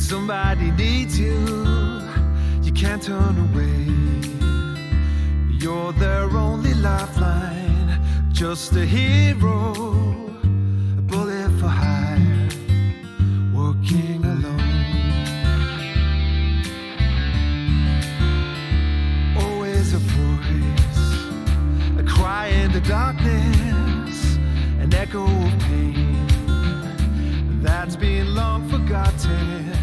Somebody needs you, you can't turn away. You're their only lifeline, just a hero, a bullet for hire, working alone. Always a voice, a cry in the darkness, an echo of pain that's been long forgotten,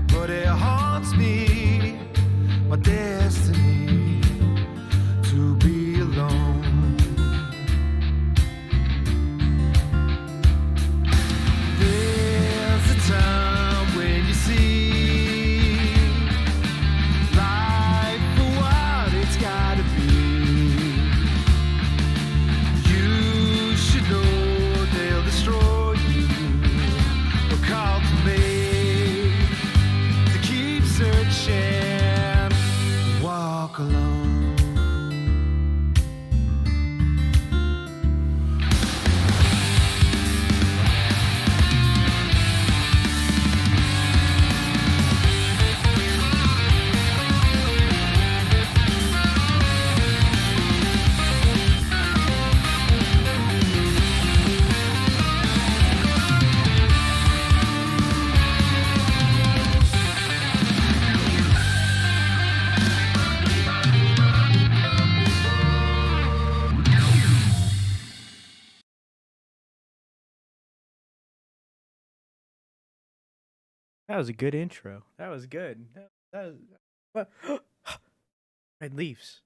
but it haunts me, my destiny, to be alone. There's a time when you see life for what it's gotta be. You should know they'll destroy you, but call to me to keep searching, walk alone. That was a good intro. That was good. That was what? Red leaves.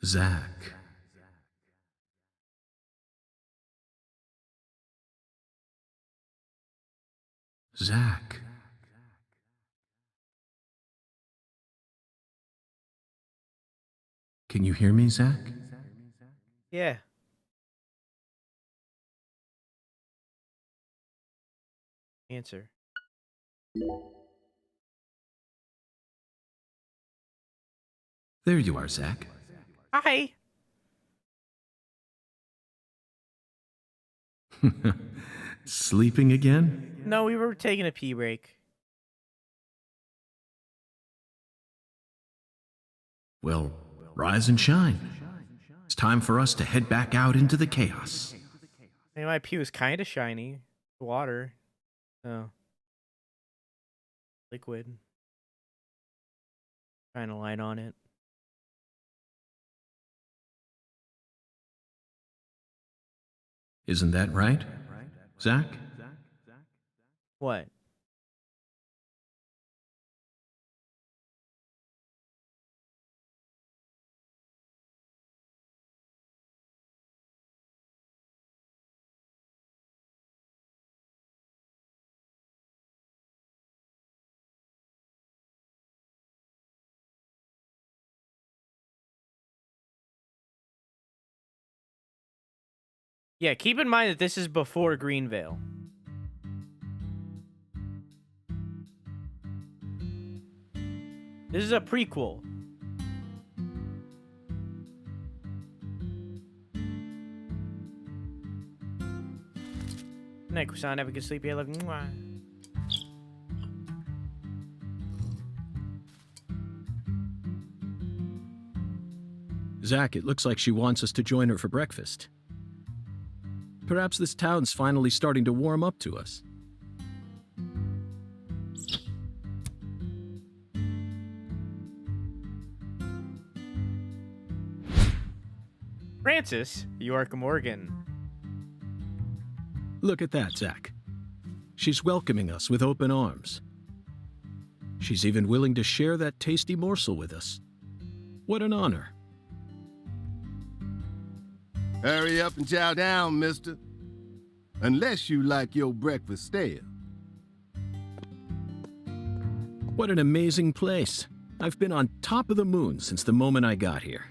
Zach. Zach. Can you hear me, Zach? Yeah. Answer. There you are, Zach. Hi. Sleeping again? No, we were taking a pee break. Well, rise and shine. It's time for us to head back out into the chaos. I mean, my pee was kind of shiny. Water. Oh. Liquid. Shine a light on it. Isn't that right, Zach? What? Yeah, keep in mind that this is before Greenvale. This is a prequel. Good night, Croissant. Have a good sleep. I love you. Mwah. Zach, it looks like she wants us to join her for breakfast. Perhaps this town's finally starting to warm up to us. Francis, York Morgan. Look at that, Zach. She's welcoming us with open arms. She's even willing to share that tasty morsel with us. What an honor. Hurry up and chow down, mister. Unless you like your breakfast stale. What an amazing place. I've been on top of the moon since the moment I got here.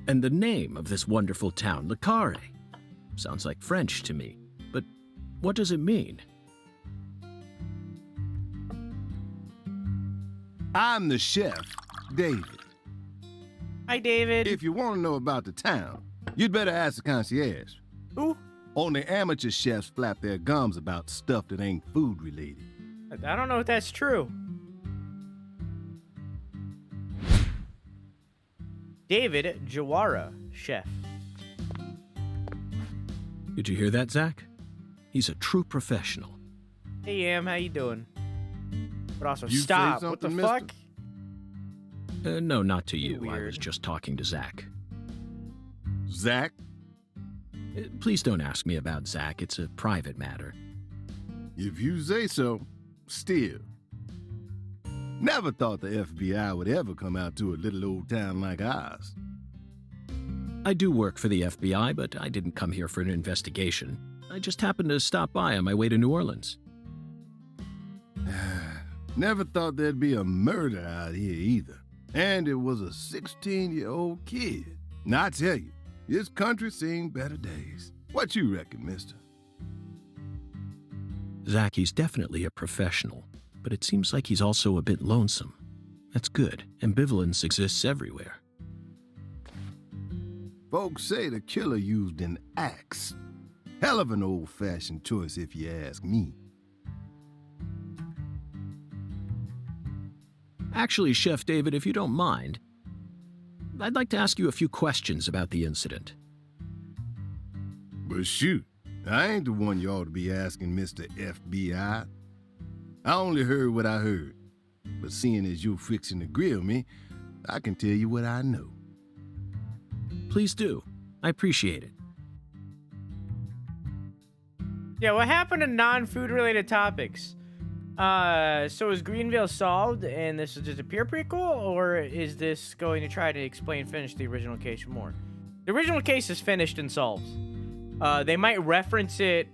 And the name of this wonderful town, Carré, sounds like French to me. But what does it mean? I'm the chef, David. Hi, David. If you want to know about the town, you'd better ask the concierge. Who? Only amateur chefs flap their gums about stuff that ain't food related. I don't know if that's true. David Jawara, chef. Did you hear that, Zach? He's a true professional. Hey, Am, how you doing? But also, You say stop. What the something, fuck? No, not to you. I Weird. was just talking to Zach. Zach? Please don't ask me about Zach. It's a private matter. If you say so, still. Never thought the FBI would ever come out to a little old town like ours. I do work for the FBI, but I didn't come here for an investigation. I just happened to stop by on my way to New Orleans. Never thought there'd be a murder out here either. And it was a 16-year-old kid. Now I tell you, this country's seen better days. What you reckon, mister? Zach, he's definitely a professional, but it seems like he's also a bit lonesome. That's good. Ambivalence exists everywhere. Folks say the killer used an axe. Hell of an old-fashioned choice if you ask me. Actually, Chef David, if you don't mind, I'd like to ask you a few questions about the incident. But shoot, I ain't the one you ought to be asking, Mr. FBI. I only heard what I heard. But seeing as you're fixing to grill me, I can tell you what I know. Please do. I appreciate it. Yeah, what happened to non-food related topics? So is Greenville solved and this is just a pure prequel, or is this going to try to finish the original case more? The original case is finished and solved. They might reference it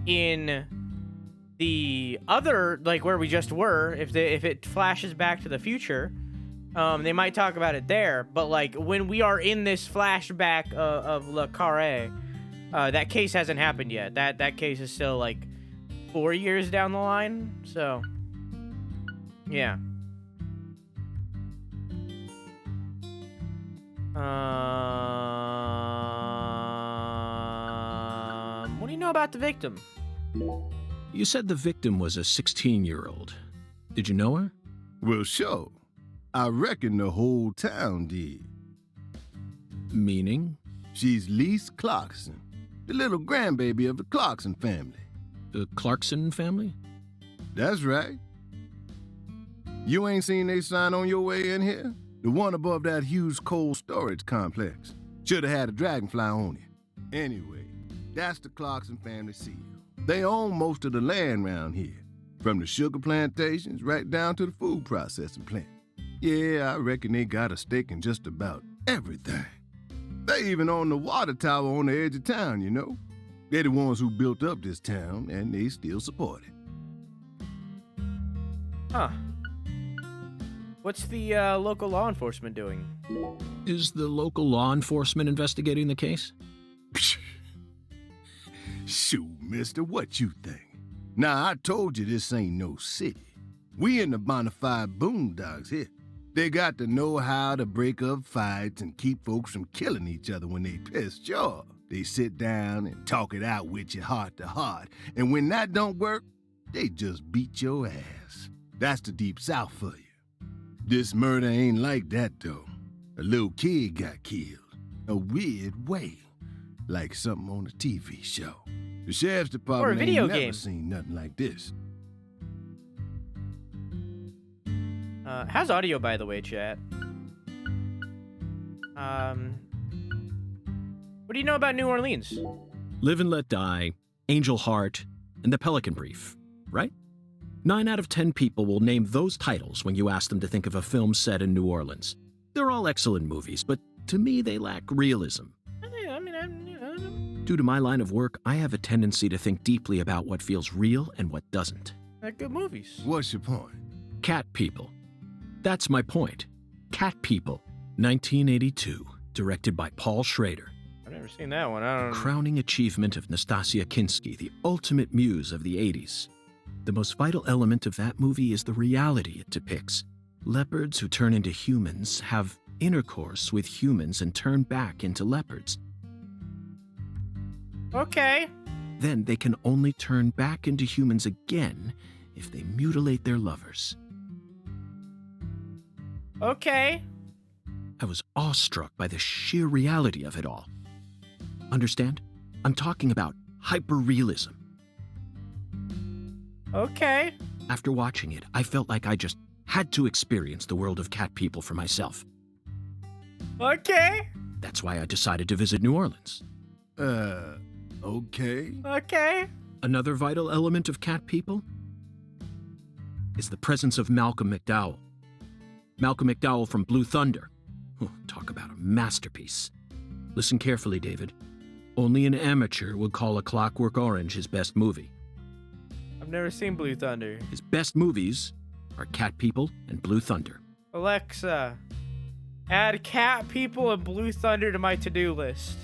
in the other, like where we just were, if it flashes back to the future. They might talk about it there, but like when we are in this flashback of Le Carré, that case hasn't happened yet. That case is still like 4 years down the line, so yeah. What do you know about the victim? You said the victim was a 16-year-old. Did you know her? Well, sure. I reckon the whole town did. Meaning? She's Lise Clarkson, the little grandbaby of the Clarkson family. The Clarkson family? That's right. You ain't seen they sign on your way in here? The one above that huge cold storage complex. Should have had a dragonfly on it. Anyway, that's the Clarkson family seal. They own most of the land around here, from the sugar plantations right down to the food processing plant. Yeah, I reckon they got a stake in just about everything. They even own the water tower on the edge of town, you know. They're the ones who built up this town, and they still support it. Huh. What's the local law enforcement doing? Is the local law enforcement investigating the case? Shoot, mister, what you think? Now, I told you this ain't no city. We in the bonafide boondocks here. They got to know how to break up fights and keep folks from killing each other when they pissed you off. They sit down and talk it out with you heart to heart. And when that don't work, they just beat your ass. That's the deep south for you. This murder ain't like that, though. A little kid got killed. A weird way. Like something on a TV show. The sheriff's department video ain't never game. seen nothing like this. How's audio, by the way, chat? What do you know about New Orleans? Live and Let Die, Angel Heart, and The Pelican Brief, right? 9 out of 10 people will name those titles when you ask them to think of a film set in New Orleans. They're all excellent movies, but to me they lack realism. Due to my line of work, I have a tendency to think deeply about what feels real and what doesn't. They're good movies. What's your point? Cat People. That's my point. Cat People, 1982, directed by Paul Schrader. I've never seen that one. I don't. Crowning achievement of Nastasia Kinski, the ultimate muse of the 80s. The most vital element of that movie is the reality it depicts. Leopards who turn into humans have intercourse with humans and turn back into leopards. Okay. Then they can only turn back into humans again if they mutilate their lovers. Okay. I was awestruck by the sheer reality of it all. Understand? I'm talking about hyperrealism. Okay. After watching it, I felt like I just had to experience the world of cat people for myself. Okay. That's why I decided to visit New Orleans. Okay. Okay. Another vital element of cat people is the presence of Malcolm McDowell. Malcolm McDowell from Blue Thunder. Oh, talk about a masterpiece. Listen carefully, David. Only an amateur would call A Clockwork Orange his best movie. I've never seen Blue Thunder. His best movies are Cat People and Blue Thunder. Alexa, add Cat People and Blue Thunder to my to-do list.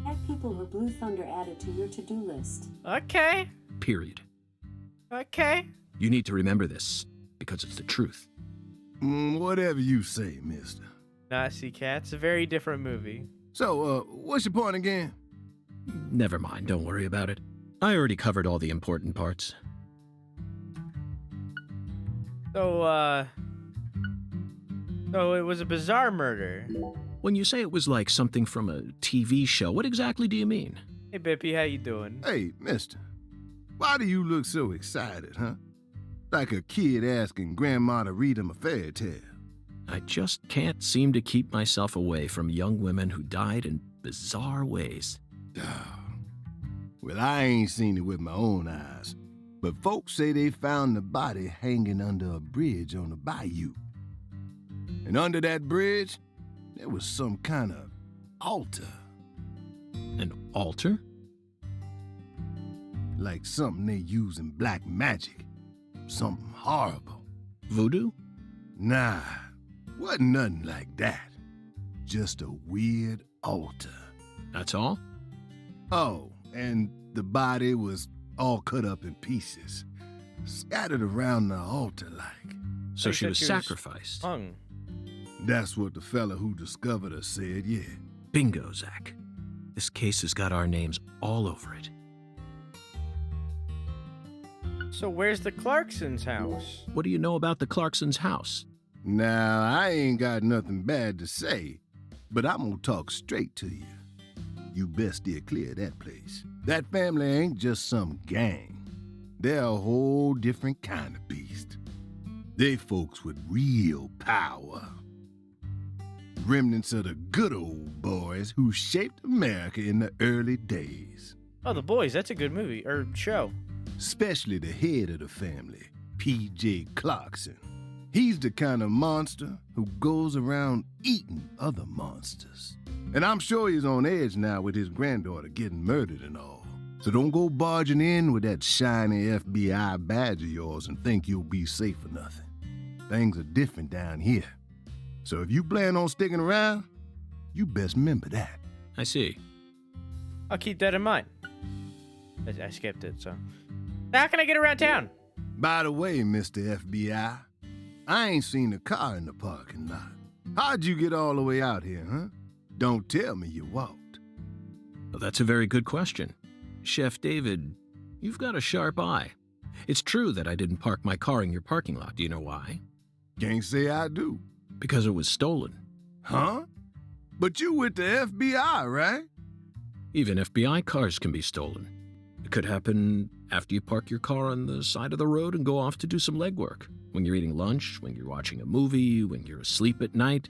Cat People or Blue Thunder added to your to-do list. Okay. Period. Okay. You need to remember this, because it's the truth. Whatever you say, mister. Nazi Cat's a very different movie. So, what's your point again? Never mind, don't worry about it. I already covered all the important parts. So it was a bizarre murder. When you say it was like something from a TV show, what exactly do you mean? Hey, Bippy, how you doing? Hey, mister. Why do you look so excited, huh? Like a kid asking grandma to read him a fairy tale. I just can't seem to keep myself away from young women who died in bizarre ways. Well, I ain't seen it with my own eyes, but folks say they found the body hanging under a bridge on the bayou. And under that bridge, there was some kind of altar. An altar? Like something they use in black magic. Something horrible. Voodoo? Nah, wasn't nothing like that. Just a weird altar. That's all? Oh, and the body was all cut up in pieces, scattered around the altar like. So They she said was she was sacrificed. Hung. That's what the fella who discovered her said, yeah. Bingo, Zach. This case has got our names all over it. So where's the Clarkson's house? What do you know about the Clarksons' house? Now, I ain't got nothing bad to say, but I'm gonna talk straight to you. You best steer clear of that place. That family ain't just some gang. They're a whole different kind of beast. They folks with real power. Remnants of the good old boys who shaped America in the early days. Oh, The Boys. That's a good movie or show. Especially the head of the family, P.J. Clarkson. He's the kind of monster who goes around eating other monsters. And I'm sure he's on edge now with his granddaughter getting murdered and all. So don't go barging in with that shiny FBI badge of yours and think you'll be safe for nothing. Things are different down here. So if you plan on sticking around, you best remember that. I see. I'll keep that in mind. I skipped it, so. How can I get around town? By the way, Mr. FBI, I ain't seen a car in the parking lot. How'd you get all the way out here, huh? Don't tell me you walked. Well, that's a very good question. Chef David, you've got a sharp eye. It's true that I didn't park my car in your parking lot. Do you know why? Can't say I do. Because it was stolen. Huh? But you with the FBI, right? Even FBI cars can be stolen. It could happen after you park your car on the side of the road and go off to do some legwork. When you're eating lunch, when you're watching a movie, when you're asleep at night.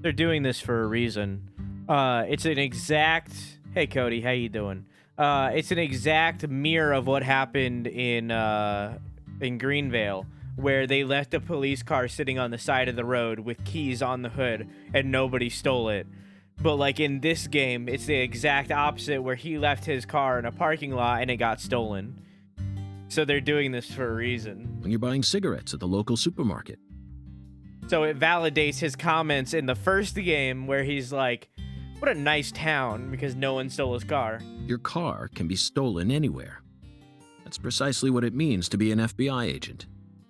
They're doing this for a reason. It's an exact... Hey, Cody, how you doing? It's an exact mirror of what happened in Greenvale, where they left a police car sitting on the side of the road with keys on the hood, and nobody stole it. But, like, in this game, it's the exact opposite, where he left his car in a parking lot and it got stolen. So they're doing this for a reason. When you're buying cigarettes at the local supermarket. So it validates his comments in the first game where he's like, what a nice town, because no one stole his car. Your car can be stolen anywhere. That's precisely what it means to be an FBI agent.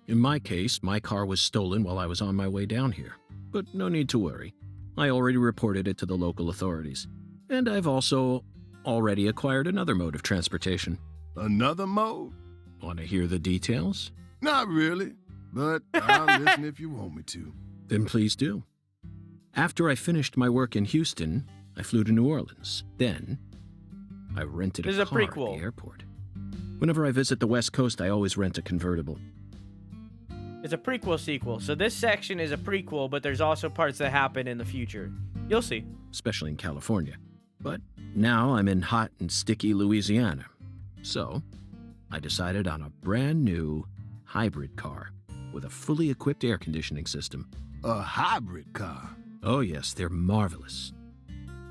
In my case, my car was stolen while I was on my way down here. But no need to worry. I already reported it to the local authorities. And I've also already acquired another mode of transportation. Another mode? Want to hear the details? Not really, but I'll listen if you want me to. Then please do. After I finished my work in Houston, I flew to New Orleans. Then, I rented This a is a car prequel. at the airport. Whenever I visit the West Coast, I always rent a convertible. It's a prequel sequel. So this section is a prequel, but there's also parts that happen in the future. You'll see. Especially in California. But now I'm in hot and sticky Louisiana. So, I decided on a brand new hybrid car with a fully equipped air conditioning system. A hybrid car? Oh yes, they're marvelous.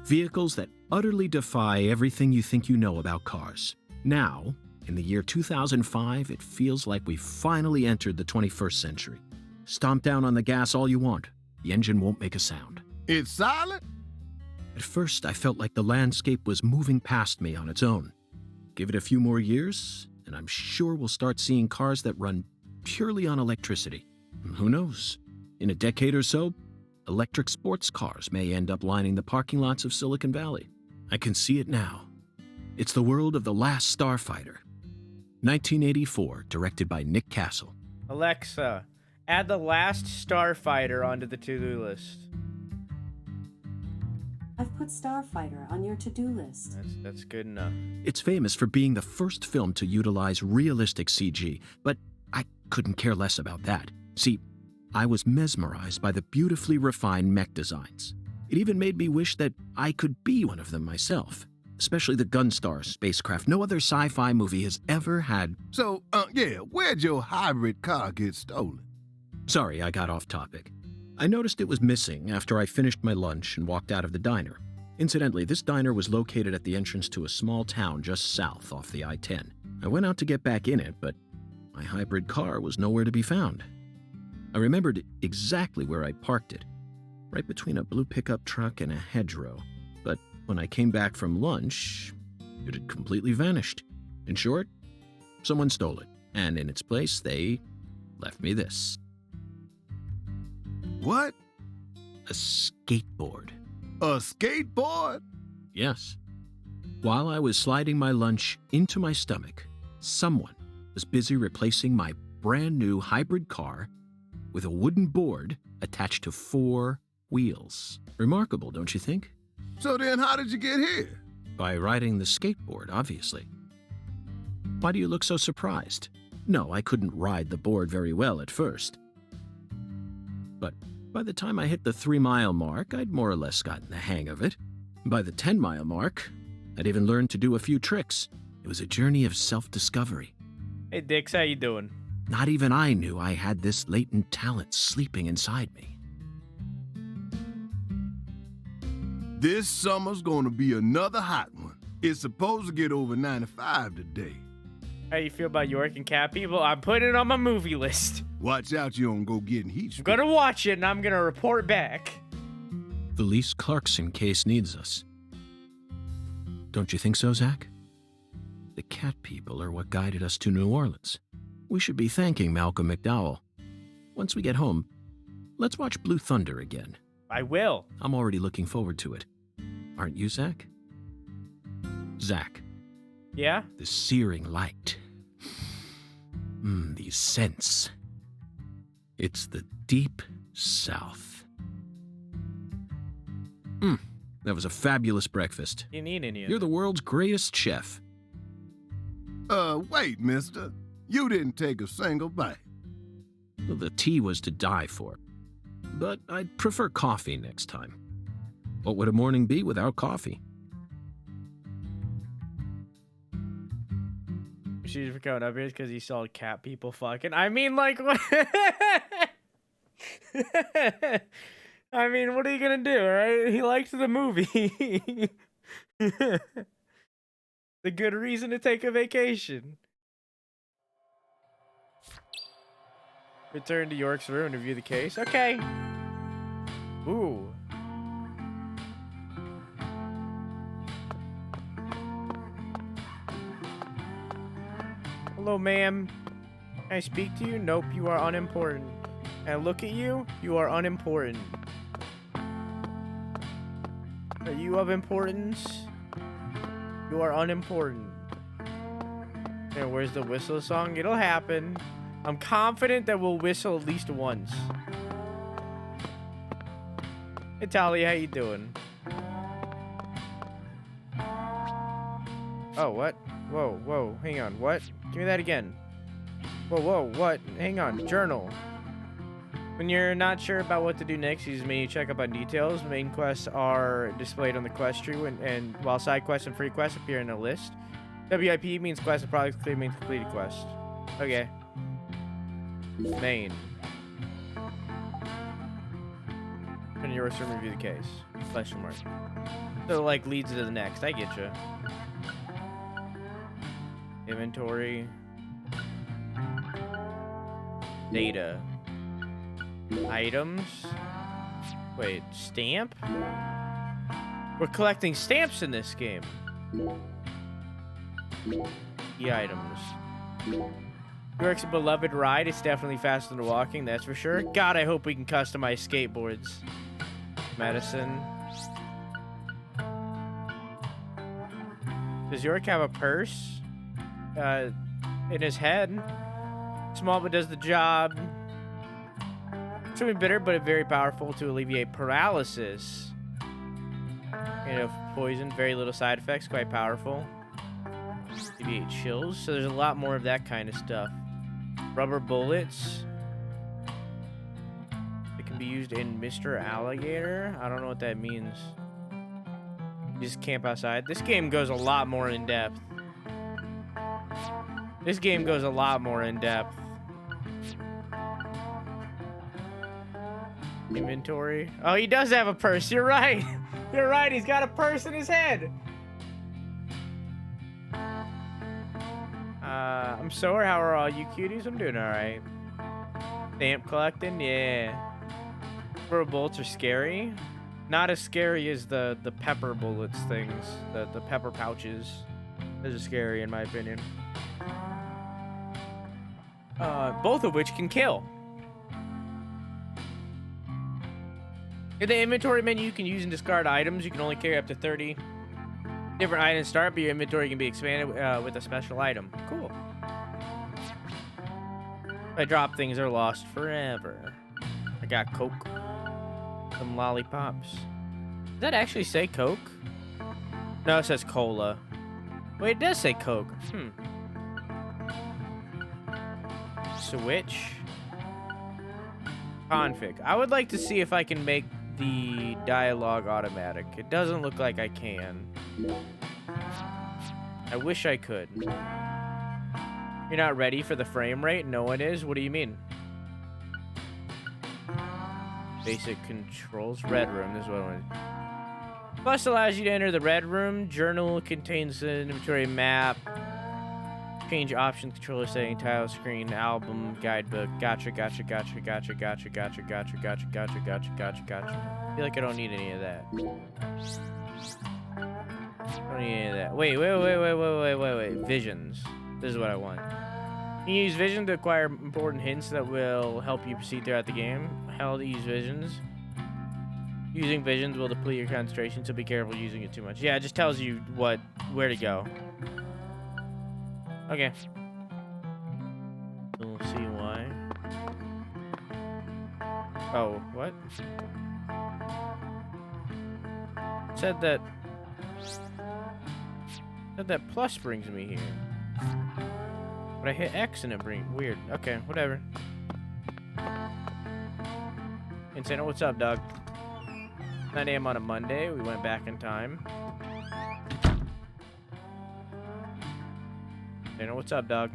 Vehicles that utterly defy everything you think you know about cars. Now, in the year 2005, it feels like we've finally entered the 21st century. Stomp down on the gas all you want. The engine won't make a sound. It's silent? At first, I felt like the landscape was moving past me on its own. Give it a few more years, and I'm sure we'll start seeing cars that run purely on electricity. And who knows? In a decade or so, electric sports cars may end up lining the parking lots of Silicon Valley. I can see it now. It's the world of The Last Starfighter. 1984, directed by Nick Castle. Alexa, add The Last Starfighter onto the to-do list. I've put Starfighter on your to-do list. That's good enough. It's famous for being the first film to utilize realistic CG, but I couldn't care less about that. See, I was mesmerized by the beautifully refined mech designs. It even made me wish that I could be one of them myself. Especially the Gunstar spacecraft. No other sci-fi movie has ever had... So, where'd your hybrid car get stolen? Sorry, I got off topic. I noticed it was missing after I finished my lunch and walked out of the diner. Incidentally, this diner was located at the entrance to a small town just south off the I-10. I went out to get back in it, but my hybrid car was nowhere to be found. I remembered exactly where I parked it, right between a blue pickup truck and a hedgerow. But when I came back from lunch, it had completely vanished. In short, someone stole it, and in its place, they left me this. What? A skateboard. A skateboard? Yes. While I was sliding my lunch into my stomach, someone was busy replacing my brand new hybrid car with a wooden board attached to 4 wheels. Remarkable, don't you think? So then how did you get here? By riding the skateboard, obviously. Why do you look so surprised? No, I couldn't ride the board very well at first. But by the time I hit the 3-mile mark, I'd more or less gotten the hang of it. By the 10-mile mark, I'd even learned to do a few tricks. It was a journey of self-discovery. Hey, Dix, how you doing? Not even I knew I had this latent talent sleeping inside me. This summer's gonna be another hot one. It's supposed to get over 95 today. How you feel about York and Cat People? I'm putting it on my movie list. Watch out you don't go getting heat I'm stroke. gonna watch it, and I'm gonna report back. The Lise Clarkson case needs us. Don't you think so, Zach? The cat people are what guided us to New Orleans. We should be thanking Malcolm McDowell. Once we get home, let's watch Blue Thunder again. I will. I'm already looking forward to it. Aren't you, Zach? Zach, Yeah? the searing light. These scents. It's the deep south. That was a fabulous breakfast. You need any of You're it. the world's greatest chef. Wait, mister. You didn't take a single bite. Well, the tea was to die for. But I'd prefer coffee next time. What would a morning be without coffee? She's coming up here because he saw cat people fucking. I mean, like, what? I mean, what are you gonna do, right? He likes the movie. The good reason to take a vacation. Return to York's room to view the case. Okay. Ooh. Hello, ma'am. Can I speak to you? Nope, you are unimportant. Can I look at you? You are unimportant. Are you of importance? You are unimportant. Okay, where's the whistle song? It'll happen. I'm confident that we'll whistle at least once. Hey, Talia, how you doing? Oh, what? Whoa, whoa, hang on, what? Give me that again. Whoa, whoa, what? Hang on, journal. When you're not sure about what to do next, use menu check up on details. Main quests are displayed on the quest tree, and while side quests and free quests appear in a list. WIP means quest and products clear means completed quest. Okay. Main. And your return review the case. Question mark. So like leads to the next. I get you. Inventory. Data. Items. Wait, stamp? We're collecting stamps in this game. The items. York's a beloved ride. It's definitely faster than walking, that's for sure. God, I hope we can customize skateboards. Medicine. Does York have a purse? In his head. Small but does the job. It's gonna be bitter but very powerful to alleviate paralysis. And of poison, very little side effects, quite powerful. Alleviate chills, so there's a lot more of that kind of stuff. Rubber bullets. It can be used in Mr. Alligator. I don't know what that means. You just camp outside. This game goes a lot more in depth. This game goes a lot more in depth. Inventory. Oh, he does have a purse. You're right. You're right. He's got a purse in his head. I'm sore. How are all you cuties? I'm doing all right. Stamp collecting. Yeah. Rubber bullets are scary. Not as scary as the pepper bullets things. The pepper pouches. Those are scary in my opinion. Both of which can kill. In the inventory menu, you can use and discard items. You can only carry up to 30 different items start, but your inventory can be expanded with a special item. Cool. If I drop things, they're lost forever. I got Coke. Some lollipops. Does that actually say Coke? No, it says Cola. Wait, it does say Coke. Switch. Config. I would like to see if I can make the dialogue automatic. It doesn't look like I can. I wish I could. You're not ready for the frame rate? No one is? What do you mean? Basic controls. Red room. This is what I want. Plus allows you to enter the red room. Journal contains an inventory map. Change options, controller setting, title screen, album, guidebook. Gotcha, gotcha, gotcha, gotcha, gotcha, gotcha, gotcha, gotcha, gotcha, gotcha, gotcha, gotcha. I feel like I don't need any of that. I don't need any of that. Wait. Visions. This is what I want. You can use vision to acquire important hints that will help you proceed throughout the game. How to use visions. Using visions will deplete your concentration, so be careful using it too much. Yeah, it just tells you where to go. Okay. We'll see why. Oh, what? Said that plus brings me here. But I hit X and it brings weird. Okay, whatever. Insano, what's up, dog? 9 a.m. on a Monday. We went back in time. Insano, what's up, dog?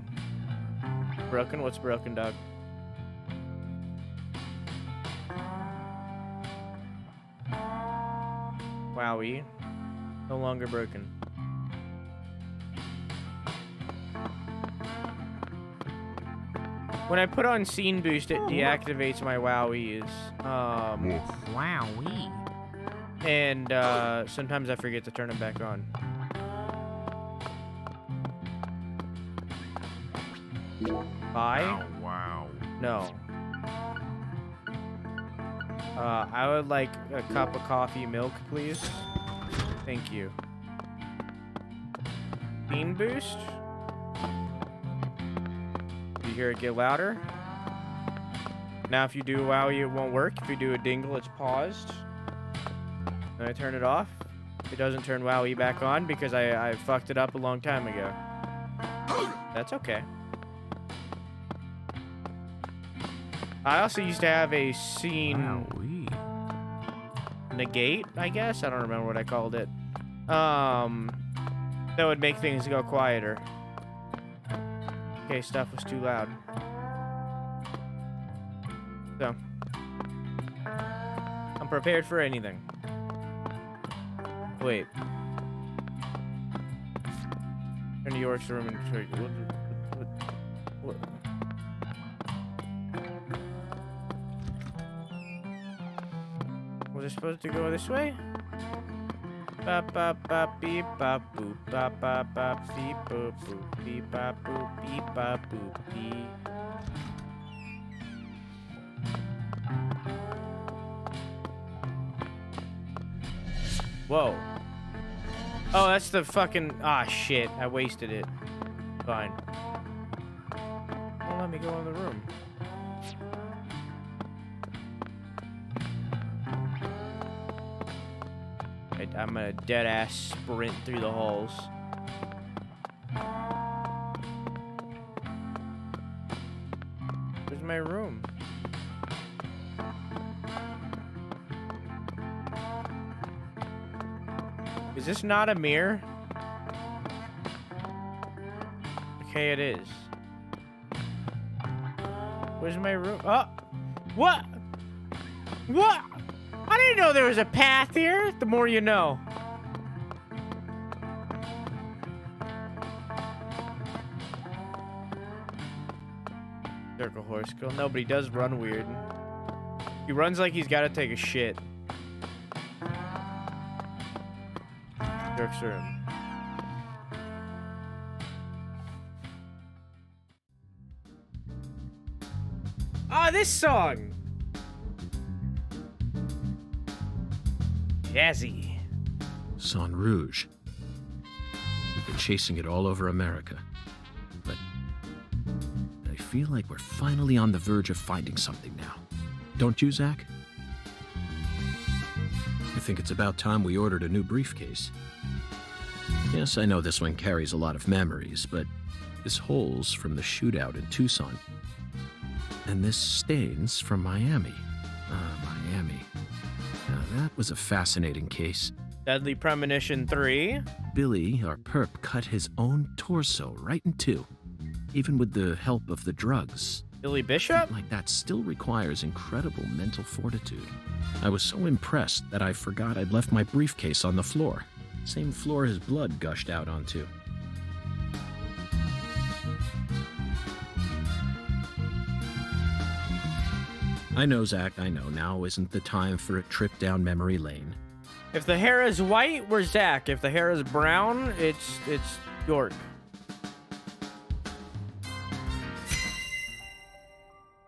Broken? What's broken, dog? Wowie. No longer broken. When I put on scene boost, it deactivates my wowies. Wowie. And sometimes I forget to turn them back on. Pie? Wow. No. I would like a cup of coffee milk, please. Thank you. Bean boost? You hear it get louder? Now if you do a wowie, it won't work. If you do a dingle, it's paused. Then I turn it off. It doesn't turn wowie back on because I fucked it up a long time ago. That's okay. I also used to have a scene negate, I guess. I don't remember what I called it. That would make things go quieter. Okay, stuff was too loud. So, I'm prepared for anything. Wait. Turn to York's room and what? Was it supposed to go this way? Ba ba ba beep ba boop ba ba ba beep boop boop beep ba boop beep ba boop beep. Whoa. Oh, that's the fucking... Ah, shit. I wasted it. Fine. Don't let me go in the room. I'm gonna dead-ass sprint through the halls. Where's my room? Is this not a mirror? Okay, it is. Where's my room? Oh! What? What? I didn't know there was a path here. The more you know. Circle horse girl. Nobody does run weird. He runs like he's got to take a shit. Dirk's room. Ah, this song. Jazzy. Sang Rouge. We've been chasing it all over America. But I feel like we're finally on the verge of finding something now. Don't you, Zach? I think it's about time we ordered a new briefcase. Yes, I know this one carries a lot of memories, but this hole's from the shootout in Tucson. And this stain's from Miami. Miami. Now, that was a fascinating case. Deadly Premonition 3. Billy, our perp, cut his own torso right in two, even with the help of the drugs. Billy Bishop? Like that still requires incredible mental fortitude. I was so impressed that I forgot I'd left my briefcase on the floor. Same floor his blood gushed out onto. I know, Zach, I know. Now isn't the time for a trip down memory lane. If the hair is white, we're Zach. If the hair is brown, it's York.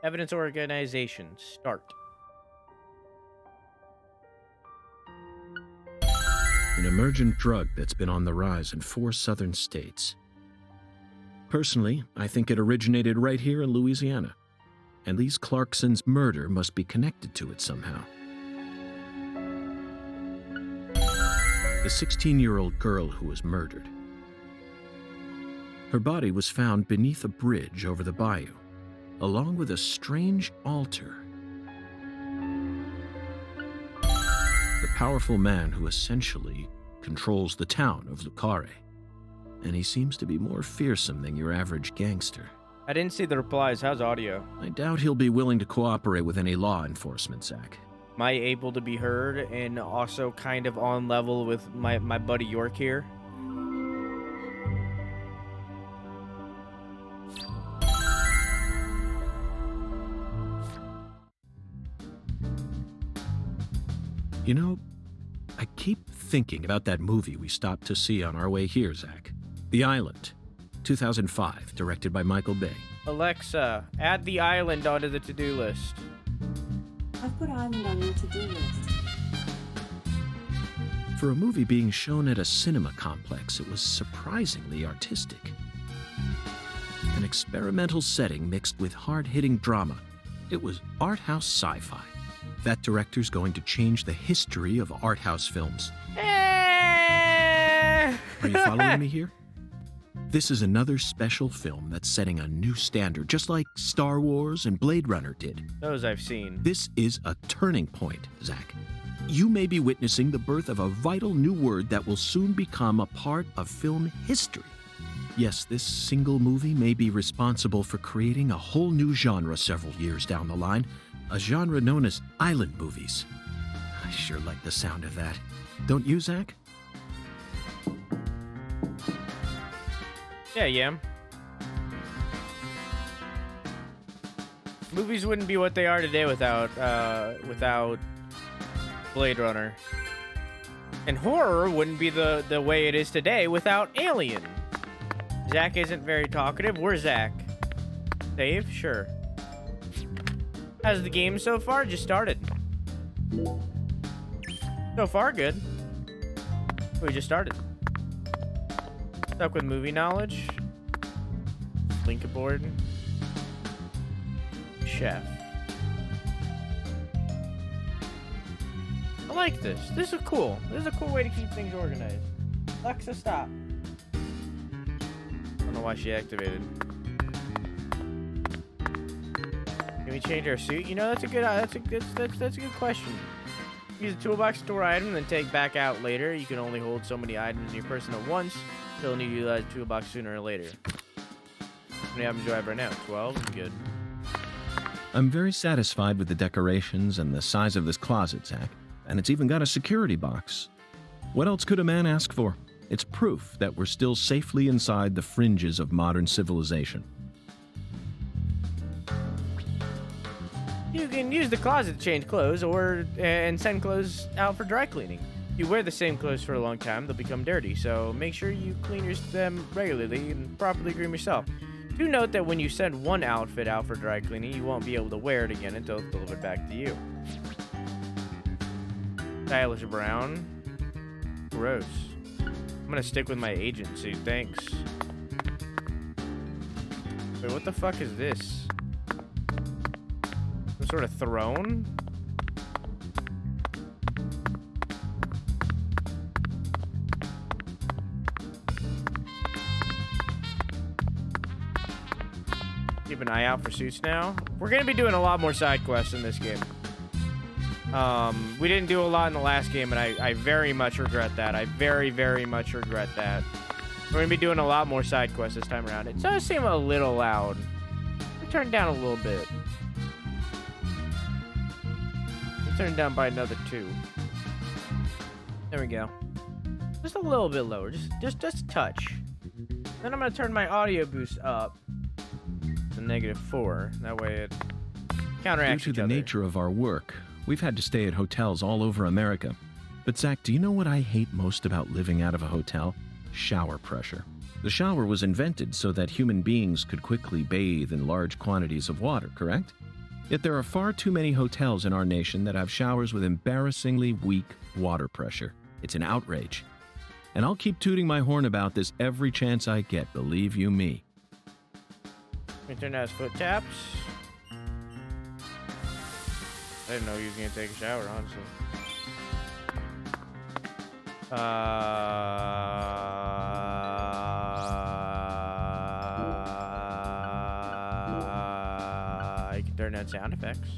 Evidence organization, start. An emergent drug that's been on the rise in 4 southern states. Personally, I think it originated right here in Louisiana. And Lise Clarkson's murder must be connected to it somehow. The 16-year-old girl who was murdered. Her body was found beneath a bridge over the bayou, along with a strange altar. The powerful man who essentially controls the town of Carré. And he seems to be more fearsome than your average gangster. I didn't see the replies. How's audio? I doubt he'll be willing to cooperate with any law enforcement, Zach. Am I able to be heard and also kind of on level with my buddy York here? You know, I keep thinking about that movie we stopped to see on our way here, Zach. The Island, 2005, directed by Michael Bay. Alexa, add the island onto the to-do list. I've put island on your to-do list. For a movie being shown at a cinema complex, it was surprisingly artistic. An experimental setting mixed with hard-hitting drama. It was art house sci-fi. That director's going to change the history of art house films. Are you following me here? This is another special film that's setting a new standard, just like Star Wars and Blade Runner did. Those I've seen. This is a turning point, Zach. You may be witnessing the birth of a vital new word that will soon become a part of film history. Yes, this single movie may be responsible for creating a whole new genre several years down the line, a genre known as island movies. I sure like the sound of that. Don't you, Zach? Yeah. Movies wouldn't be what they are today without Blade Runner. And horror wouldn't be the way it is today without Alien. Zach isn't very talkative. Where's Zach? Save? Sure. How's the game so far? Just started. So far, good. We just started. Stuck with movie knowledge. Link aboard. Chef. I like this. This is cool. This is a cool way to keep things organized. Alexa, stop. I don't know why she activated. Can we change our suit? You know, that's a good question. Use the toolbox to store item, then take back out later. You can only hold so many items in your person at once. You'll need to utilize the toolbox sooner or later. How many items do I have right now? 12? Good. I'm very satisfied with the decorations and the size of this closet, Zach. And it's even got a security box. What else could a man ask for? It's proof that we're still safely inside the fringes of modern civilization. You can use the closet to change clothes and send clothes out for dry cleaning. If you wear the same clothes for a long time, they'll become dirty, so make sure you clean them regularly and properly groom yourself. Do note that when you send one outfit out for dry cleaning, you won't be able to wear it again until it's delivered back to you. Stylish brown. Gross. I'm gonna stick with my agent suit, thanks. Wait, what the fuck is this? Some sort of throne? Keep an eye out for suits now. We're gonna be doing a lot more side quests in this game. We didn't do a lot in the last game, and I very much regret that. I very, very much regret that. We're gonna be doing a lot more side quests this time around. It does seem a little loud. Let me turn it down a little bit. Let's turn it down by another 2. There we go. Just a little bit lower, just a touch. Then I'm gonna turn my audio boost up to -4. That way it counteracts Due each to the other. nature of our work, we've had to stay at hotels all over America. But Zach, do you know what I hate most about living out of a hotel? Shower pressure. The shower was invented so that human beings could quickly bathe in large quantities of water, correct? Yet there are far too many hotels in our nation that have showers with embarrassingly weak water pressure. It's an outrage. And I'll keep tooting my horn about this every chance I get, believe you me. Let me turn down his foot taps. I didn't know he was gonna take a shower, honestly. You can turn down sound effects.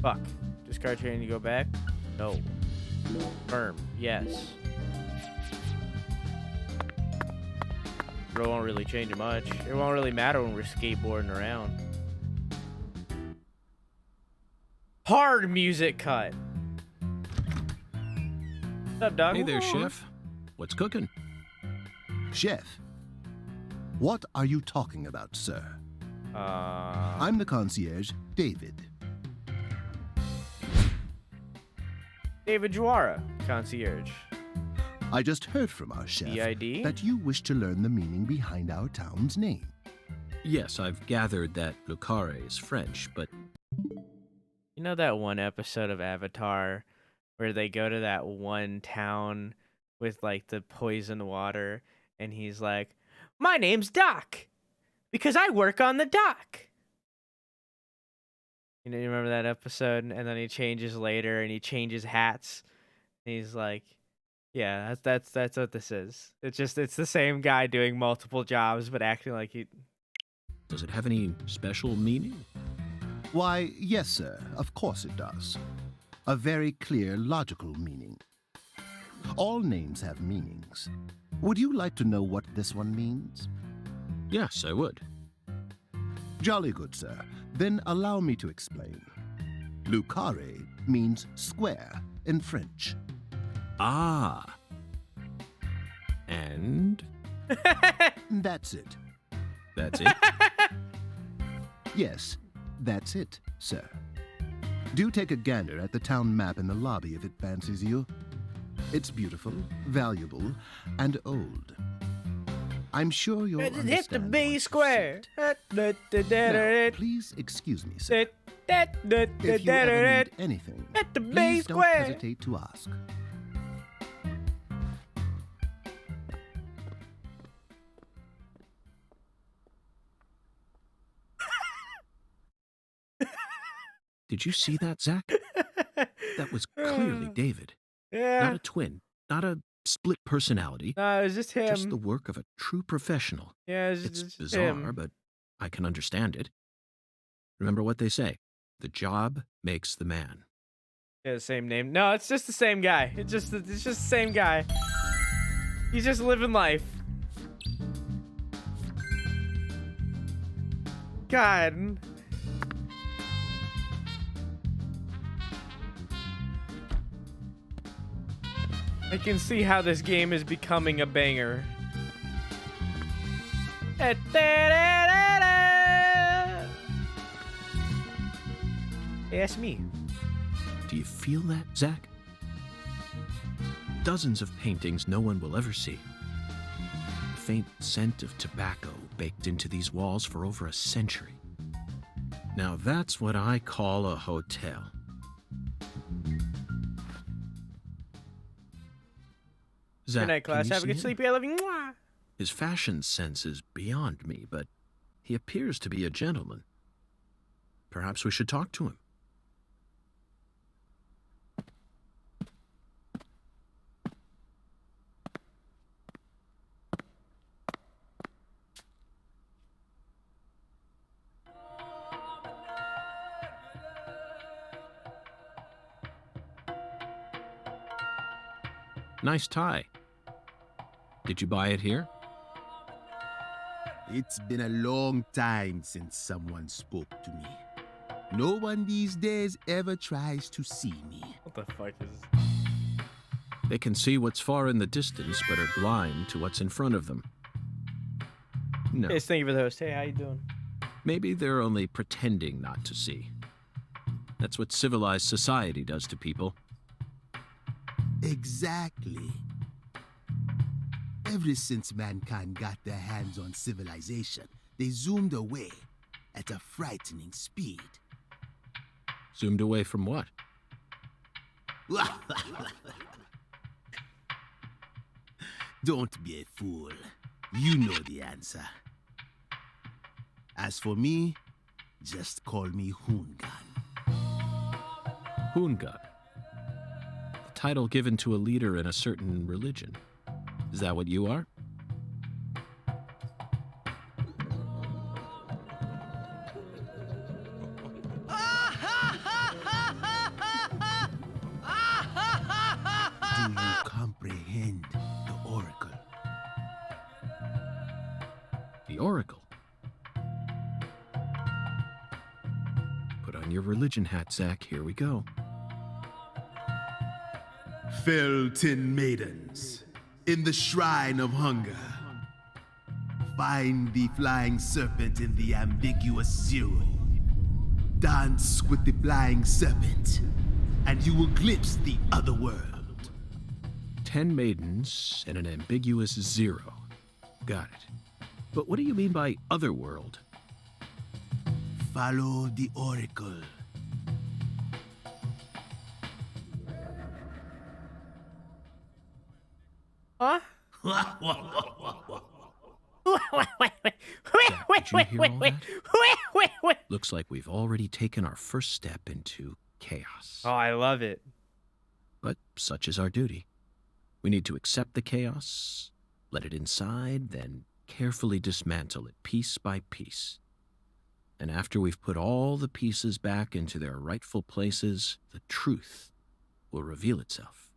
Fuck. Discard training to go back? No. Firm. Yes. It won't really change much. It won't really matter when we're skateboarding around. Hard music cut. What's up, dog? Hey there, Chef. What's cooking? Chef, what are you talking about, sir? I'm I'm the concierge, David. David Juara, concierge. I just heard from our chef EID? that you wish to learn the meaning behind our town's name. Yes, I've gathered that Le Carré is French, but You know that one episode of Avatar where they go to that one town with like the poison water and he's like, "My name's Doc because I work on the dock." You know, you remember that episode? And then he changes later and he changes hats. And he's like, "Yeah, that's what this is. It's the same guy doing multiple jobs but acting like he." does it have any special meaning? Why, yes, sir, of course it does. A very clear, logical meaning. All names have meanings. Would you like to know what this one means? Yes, I would. Jolly good, sir. Then allow me to explain. Le Carré means square in French. Ah. And That's it. that's it? Yes, that's it, sir. Do take a gander at the town map in the lobby if it fancies you. It's beautiful, valuable, and old. I'm sure you'll understand. Hit the B once you square. see it. Now, please excuse me, sir. If you ever need anything, Hit the B please don't square. hesitate to ask. Did you see that, Zach? That was clearly David. Not Yeah. a twin, not a split personality. No, it was just him. Just the work of a true professional. Yeah, It's just bizarre, him. but I can understand it. Remember what they say, the job makes the man. Yeah, the same name. No, it's just the same guy. It's just the same guy. He's just living life. God. I can see how this game is becoming a banger. Ask me. Do you feel that, Zach? Dozens of paintings no one will ever see. The faint scent of tobacco baked into these walls for over a century. Now that's what I call a hotel. Zach, Good night, can class. you Have a see good him? sleep. I love you. Mwah. His fashion sense is beyond me, but he appears to be a gentleman. Perhaps we should talk to him. Nice tie. Did you buy it here? It's been a long time since someone spoke to me. No one these days ever tries to see me. What the fuck is this? They can see what's far in the distance, but are blind to what's in front of them. No, Yes, thank you for the host. Hey, how you doing? maybe they're only pretending not to see. That's what civilized society does to people. Exactly. Ever since mankind got their hands on civilization, they zoomed away at a frightening speed. Zoomed away from what? Don't be a fool. You know the answer. As for me, just call me Hoongan. Hoongan. The title given to a leader in a certain religion. Is that what you are? Do you comprehend the oracle? The Oracle. Put on your religion hat, Zach. Here we go. Felton maidens, in the shrine of hunger, find the flying serpent in the ambiguous zero. Dance with the flying serpent, and you will glimpse the other world. 10 maidens and an ambiguous 0. Got it. But what do you mean by otherworld? Follow the oracle. Huh? Wait. Looks like we've already taken our first step into chaos. Oh, I love it. But such is our duty. We need to accept the chaos, let it inside, then carefully dismantle it piece by piece. And after we've put all the pieces back into their rightful places, the truth will reveal itself.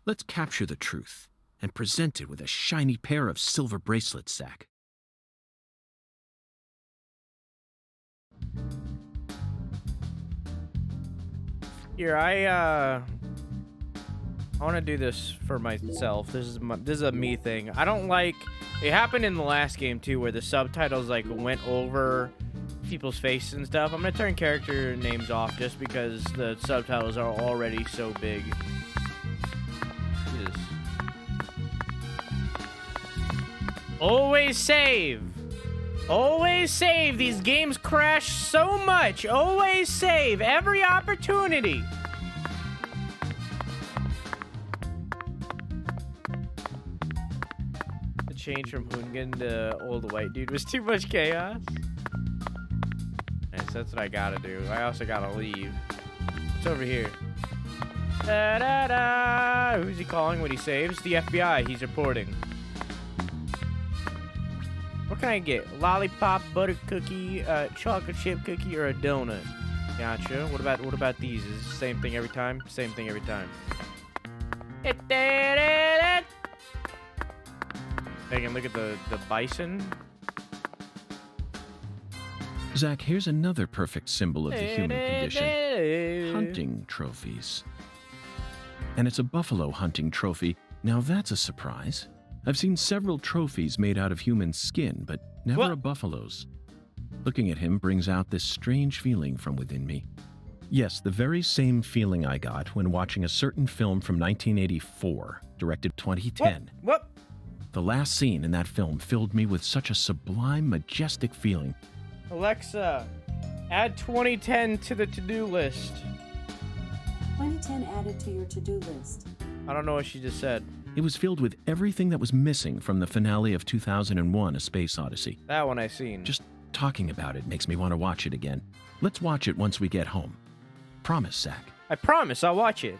Let's capture the truth and present it with a shiny pair of silver bracelets, Zach. Here, I want to do this for myself. This is a me thing. I don't like. It happened in the last game too, where the subtitles like went over people's faces and stuff. I'm gonna turn character names off just because the subtitles are already so big. Yes. Always save. Always save. These games crash so much. Always save every opportunity. The change from Hoonigan to old white dude was too much chaos. Nice, that's what I gotta do. I also gotta leave. It's over here. Da da da. Who's he calling when he saves? The FBI. He's reporting. What can I get? Lollipop, butter cookie, chocolate chip cookie, or a donut? Gotcha. What about these? Is it the same thing every time? Same thing every time. They can look at the bison. Zach, here's another perfect symbol of the human condition. Hunting trophies. And it's a buffalo hunting trophy. Now that's a surprise. I've seen several trophies made out of human skin, but never a buffalo's. Looking at him brings out this strange feeling from within me. Yes, the very same feeling I got when watching a certain film from 1984, directed 2010. What? The last scene in that film filled me with such a sublime, majestic feeling. Alexa, add 2010 to the to-do list. 2010 added to your to-do list. I don't know what she just said. It was filled with everything that was missing from the finale of 2001: A Space Odyssey. That one I seen. Just talking about it makes me want to watch it again. Let's watch it once we get home. Promise, Zach. I promise I'll watch it.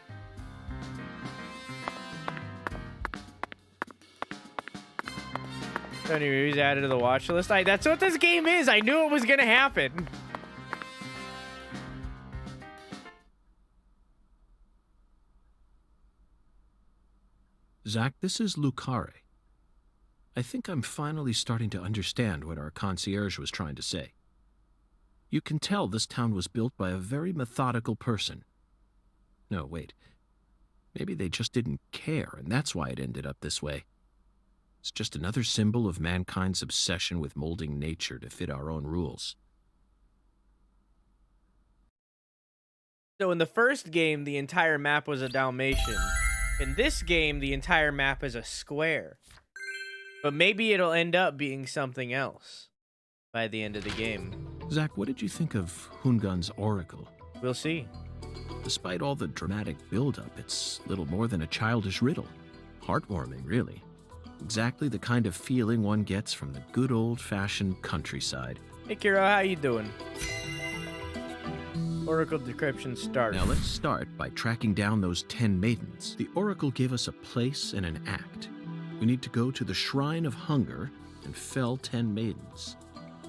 Anyway, he's added to the watch list. That's what this game is. I knew it was gonna happen. Zach, this is Carré. I think I'm finally starting to understand what our concierge was trying to say. You can tell this town was built by a very methodical person. No, wait. Maybe they just didn't care, and that's why it ended up this way. It's just another symbol of mankind's obsession with molding nature to fit our own rules. So in the first game, the entire map was a Dalmatian. In this game, the entire map is a square. But maybe it'll end up being something else by the end of the game. Zach, what did you think of Hoongun's oracle? We'll see. Despite all the dramatic build-up, it's little more than a childish riddle. Heartwarming, really. Exactly the kind of feeling one gets from the good old-fashioned countryside. Hey, Kiro, how you doing? Oracle decryption start. Now let's start by tracking down those 10 maidens. The oracle gave us a place and an act. We need to go to the Shrine of Hunger and fell 10 maidens.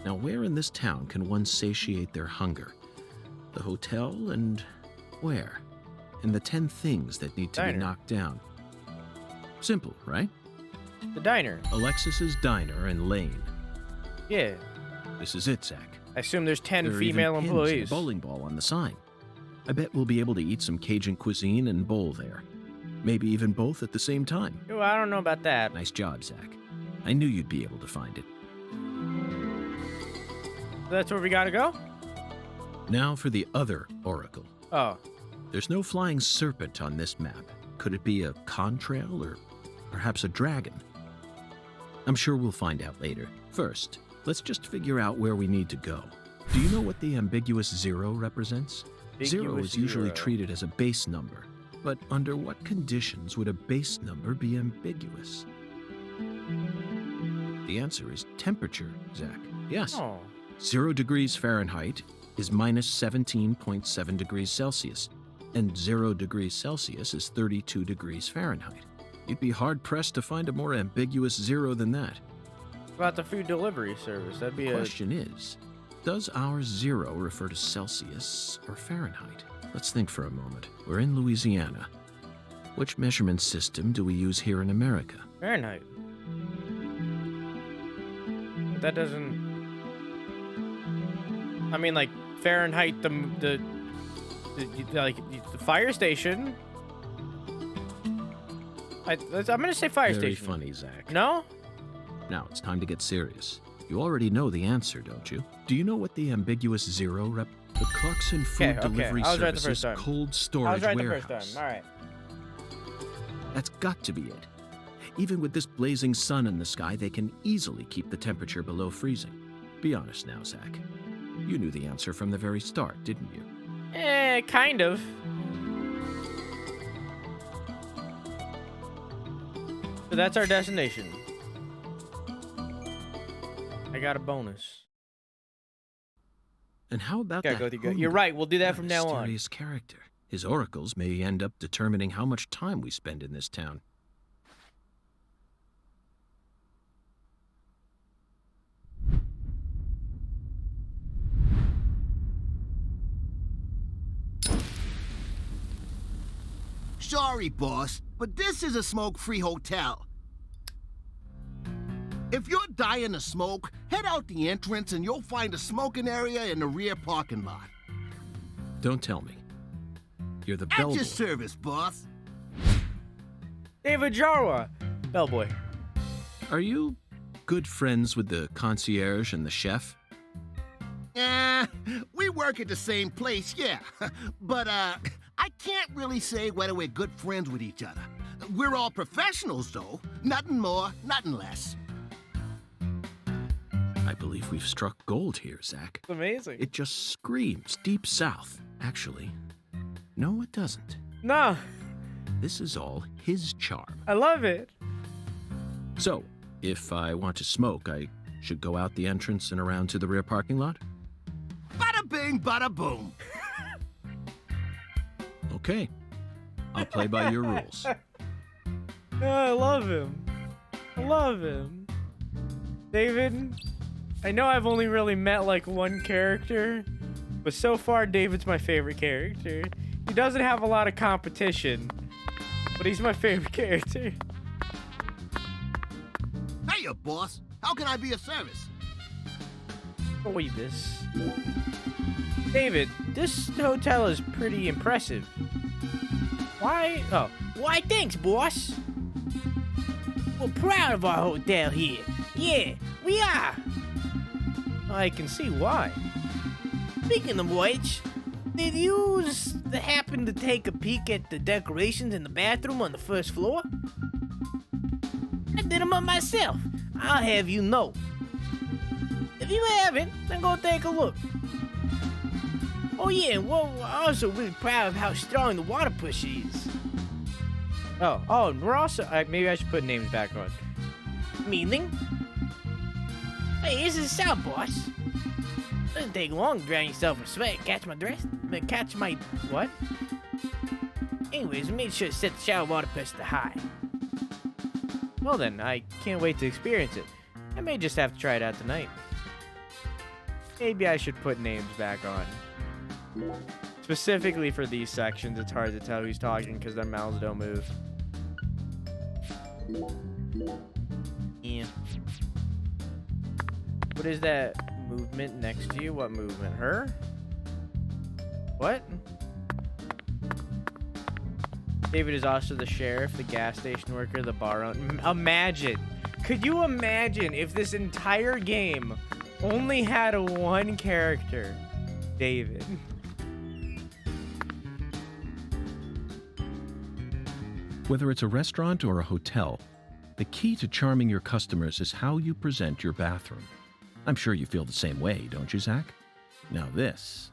Now where in this town can one satiate their hunger? The hotel and where? And the 10 things that need to be knocked down. Simple, right? The diner. Alexis's Diner and Lane. Yeah. This is it, Zach. I assume there's 10 There are female even pins employees. and a bowling ball on the sign. I bet we'll be able to eat some Cajun cuisine and bowl there. Maybe even both at the same time. Ooh, I don't know about that. Nice job, Zach. I knew you'd be able to find it. That's where we gotta go? Now for the other oracle. Oh. There's no flying serpent on this map. Could it be a contrail or perhaps a dragon? I'm sure we'll find out later. First, let's just figure out where we need to go. Do you know what the ambiguous 0 represents? 0 is usually treated as a base number, but under what conditions would a base number be ambiguous? The answer is temperature, Zach. Yes. Oh. 0 degrees Fahrenheit is minus 17.7 degrees Celsius, and 0 degrees Celsius is 32 degrees Fahrenheit. You'd be hard-pressed to find a more ambiguous 0 than that. What about the food delivery service? That'd be The question is, does our 0 refer to Celsius or Fahrenheit? Let's think for a moment. We're in Louisiana. Which measurement system do we use here in America? Fahrenheit. That doesn't... I mean, like, Fahrenheit, the fire station. I'm gonna say fire Very station. funny, Zach. No? Now, it's time to get serious. You already know the answer, don't you? Do you know what the ambiguous 0 rep... The Clarkson Food Delivery I was right the Service's first time. cold I storage was right the warehouse. first time. All right. That's got to be it. Even with this blazing sun in the sky, they can easily keep the temperature below freezing. Be honest now, Zach. You knew the answer from the very start, didn't you? Kind of. So that's our destination. I got a bonus. And how about Gotta that go with you. Homer, You're right. We'll do that that from now on. mysterious character? His oracles may end up determining how much time we spend in this town. Sorry, boss, but this is a smoke-free hotel. If you're dying to smoke, head out the entrance and you'll find a smoking area in the rear parking lot. Don't tell me. You're the At your bellboy. service, boss. David Jarwa, bellboy. Are you good friends with the concierge and the chef? We work at the same place, yeah. But, I can't really say whether we're good friends with each other. We're all professionals, though. Nothing more, nothing less. I believe we've struck gold here, Zach. It's amazing. It just screams Deep South. Actually, no, it doesn't. No, This is all his charm. I love it. So, if I want to smoke, I should go out the entrance and around to the rear parking lot? Bada bing, bada boom. Okay. I'll play by your rules. Oh, I love him. I love him. David, I know I've only really met like one character, but so far David's my favorite character. He doesn't have a lot of competition, but he's my favorite character. Hey, boss. How can I be of service? Boy, this. David, this hotel is pretty impressive. Why? Oh, why thanks, boss. We're proud of our hotel here. Yeah, we are. I can see why. Speaking of which, did you happen to take a peek at the decorations in the bathroom on the first floor? I did them up myself. I'll have you know. If you haven't, then go take a look. Oh yeah, well, we're also really proud of how strong the water push is. Oh, and we're also, maybe I should put names back on. Meaning? Hey, here's the sound, boss. Doesn't take long to drown yourself in sweat. Catch my dress? Catch my, what? Anyways, we made sure to set the shower water pressure to high. Well then, I can't wait to experience it. I may just have to try it out tonight. Maybe I should put names back on. Specifically for these sections, it's hard to tell who's talking because their mouths don't move. Yeah. What is that movement next to you? What movement? Her? What? David is also the sheriff, the gas station worker, the bar owner. Imagine. Could you imagine if this entire game only had one character? David. Whether it's a restaurant or a hotel, the key to charming your customers is how you present your bathroom. I'm sure you feel the same way, don't you, Zach? Now this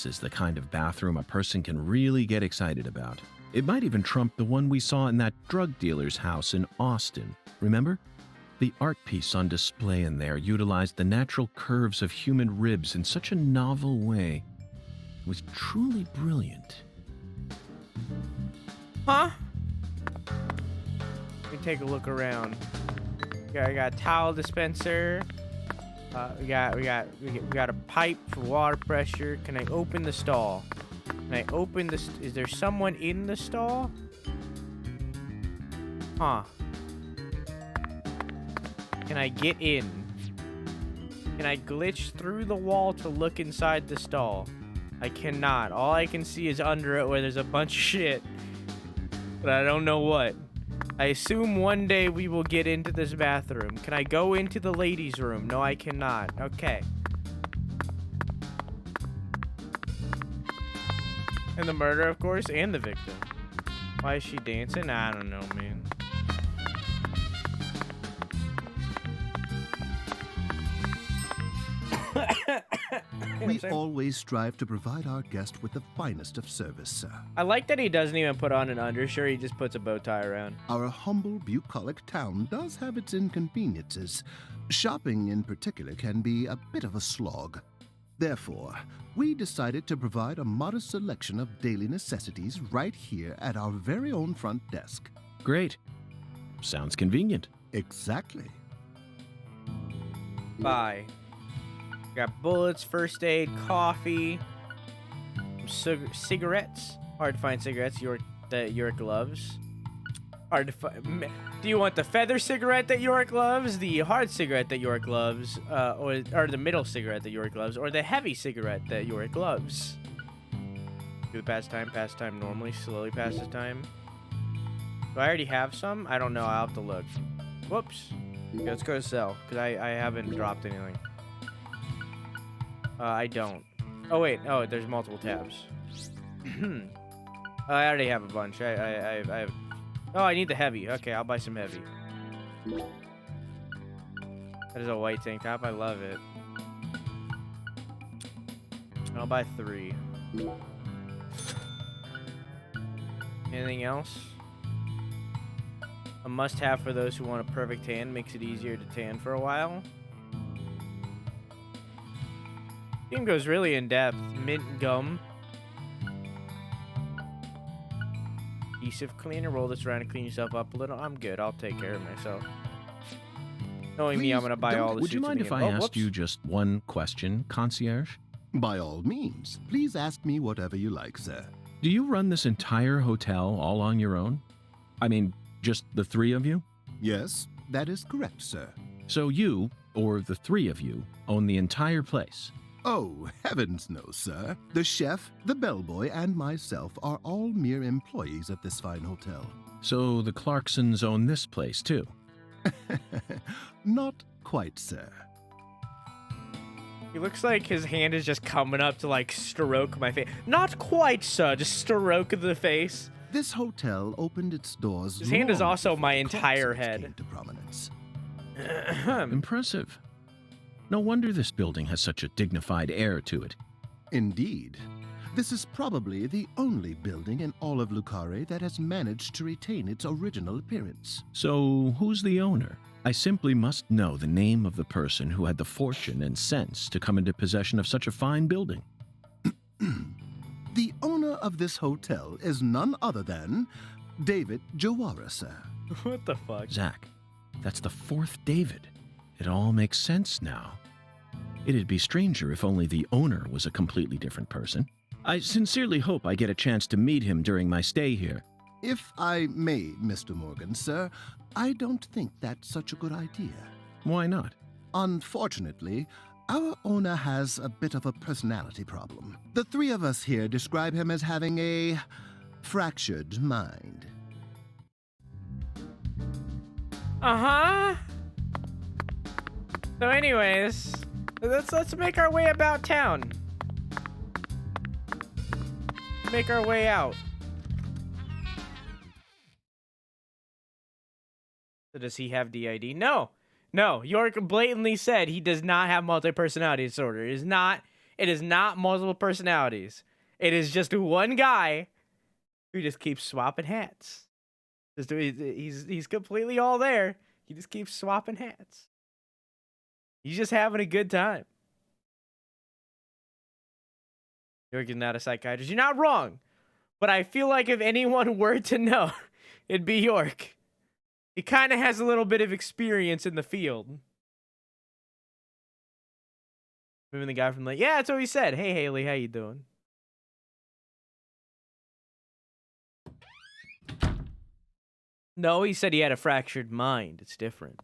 is the kind of bathroom a person can really get excited about. It might even trump the one we saw in that drug dealer's house in Austin. Remember? The art piece on display in there utilized the natural curves of human ribs in such a novel way. It was truly brilliant. Huh? Let me take a look around. I got a towel dispenser. We got a pipe for water pressure. Can I open the stall? Can I open this? Is there someone in the stall? Huh. Can I get in? Can I glitch through the wall to look inside the stall? I cannot. All I can see is under it where there's a bunch of shit. But I don't know what. I assume one day we will get into this bathroom. Can I go into the ladies' room? No, I cannot. Okay. And the murder, of course, and the victim. Why is she dancing? I don't know, man. We always strive to provide our guest with the finest of service, sir. I like that he doesn't even put on an undershirt. He just puts a bow tie around. Our humble, bucolic town does have its inconveniences. Shopping, in particular, can be a bit of a slog. Therefore, we decided to provide a modest selection of daily necessities right here at our very own front desk. Great. Sounds convenient. Exactly. Bye. Got bullets, first aid, coffee, cigarettes. Hard to find cigarettes. York loves. Hard to find. Do you want the feather cigarette that York loves, the hard cigarette that York loves, or the middle cigarette that York loves, or the heavy cigarette that York loves? Do the pass time normally, slowly pass the time. Do I already have some? I don't know. I'll have to look. Whoops. Okay, let's go to sell, because I haven't dropped anything. I don't. Oh, wait. Oh, there's multiple tabs. I already have a bunch. I have... Oh, I need the heavy. Okay, I'll buy some heavy. That is a white tank top. I love it. I'll buy 3. Anything else? A must-have for those who want a perfect tan. Makes it easier to tan for a while. Game goes really in depth. Mint gum. Adhesive cleaner. Roll this around and clean yourself up a little. I'm good. I'll take care of myself. Knowing me, I'm gonna buy all the Would suits you mind in the if game. I Oh, asked whoops. you just one question, concierge? By all means, please ask me whatever you like, sir. Do you run this entire hotel all on your own? I mean, just the 3 of you? Yes, that is correct, sir. So you, or the 3 of you, own the entire place? Oh, heavens no, sir. The chef, the bellboy, and myself are all mere employees of this fine hotel. So the Clarksons own this place, too? Not quite, sir. He looks like his hand is just coming up to, like, stroke my face. Not quite, sir. Just stroke the face. This hotel opened its doors. His hand is long also before my the entire Clarksons head. came to prominence. Impressive. No wonder this building has such a dignified air to it. Indeed. This is probably the only building in all of Carré that has managed to retain its original appearance. So who's the owner? I simply must know the name of the person who had the fortune and sense to come into possession of such a fine building. The owner of this hotel is none other than David Jawara, sir. What the fuck? Zach, that's the 4th David. It all makes sense now. It'd be stranger if only the owner was a completely different person. I sincerely hope I get a chance to meet him during my stay here. If I may, Mr. Morgan, sir, I don't think that's such a good idea. Why not? Unfortunately, our owner has a bit of a personality problem. The 3 of us here describe him as having a fractured mind. Uh-huh. So anyways, let's make our way about town. Make our way out. So does he have DID? No. No. York blatantly said he does not have multi-personality disorder. It is not multiple personalities. It is just one guy who just keeps swapping hats. He's completely all there. He just keeps swapping hats. He's just having a good time. York is not a psychiatrist. You're not wrong. But I feel like if anyone were to know, it'd be York. He kind of has a little bit of experience in the field. Moving the guy from the... Yeah, that's what he said. Hey, Haley, how you doing? No, he said he had a fractured mind. It's different.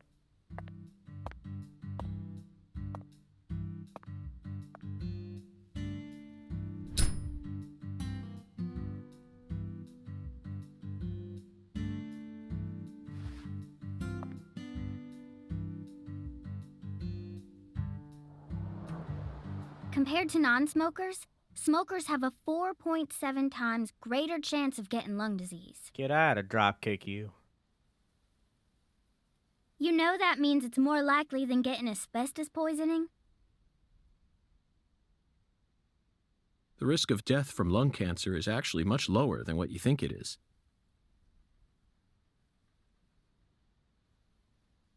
Compared to non-smokers, smokers have a 4.7 times greater chance of getting lung disease. Get out of dropkick you. You know that means it's more likely than getting asbestos poisoning? The risk of death from lung cancer is actually much lower than what you think it is.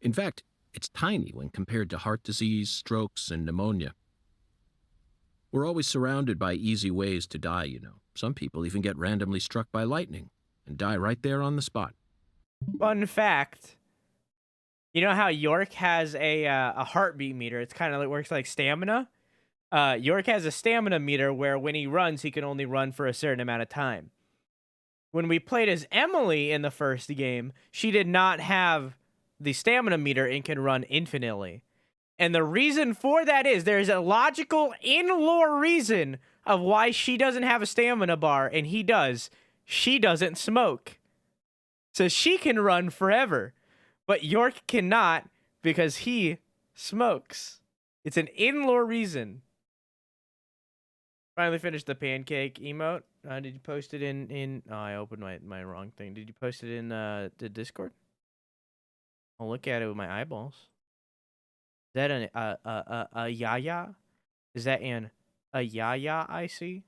In fact, it's tiny when compared to heart disease, strokes, and pneumonia. We're always surrounded by easy ways to die, you know. Some people even get randomly struck by lightning and die right there on the spot. Fun fact. You know how York has a heartbeat meter? It's kind of like works like stamina. York has a stamina meter where when he runs, he can only run for a certain amount of time. When we played as Emily in the first game, she did not have the stamina meter and can run infinitely. And the reason for that is there's a logical in-lore reason of why she doesn't have a stamina bar and he does. She doesn't smoke. So she can run forever. But York cannot because he smokes. It's an in-lore reason. Finally finished the pancake emote. Did you post it in oh, I opened my wrong thing. Did you post it in the Discord? I'll look at it with my eyeballs. Is that a yaya? Is that a yaya I see?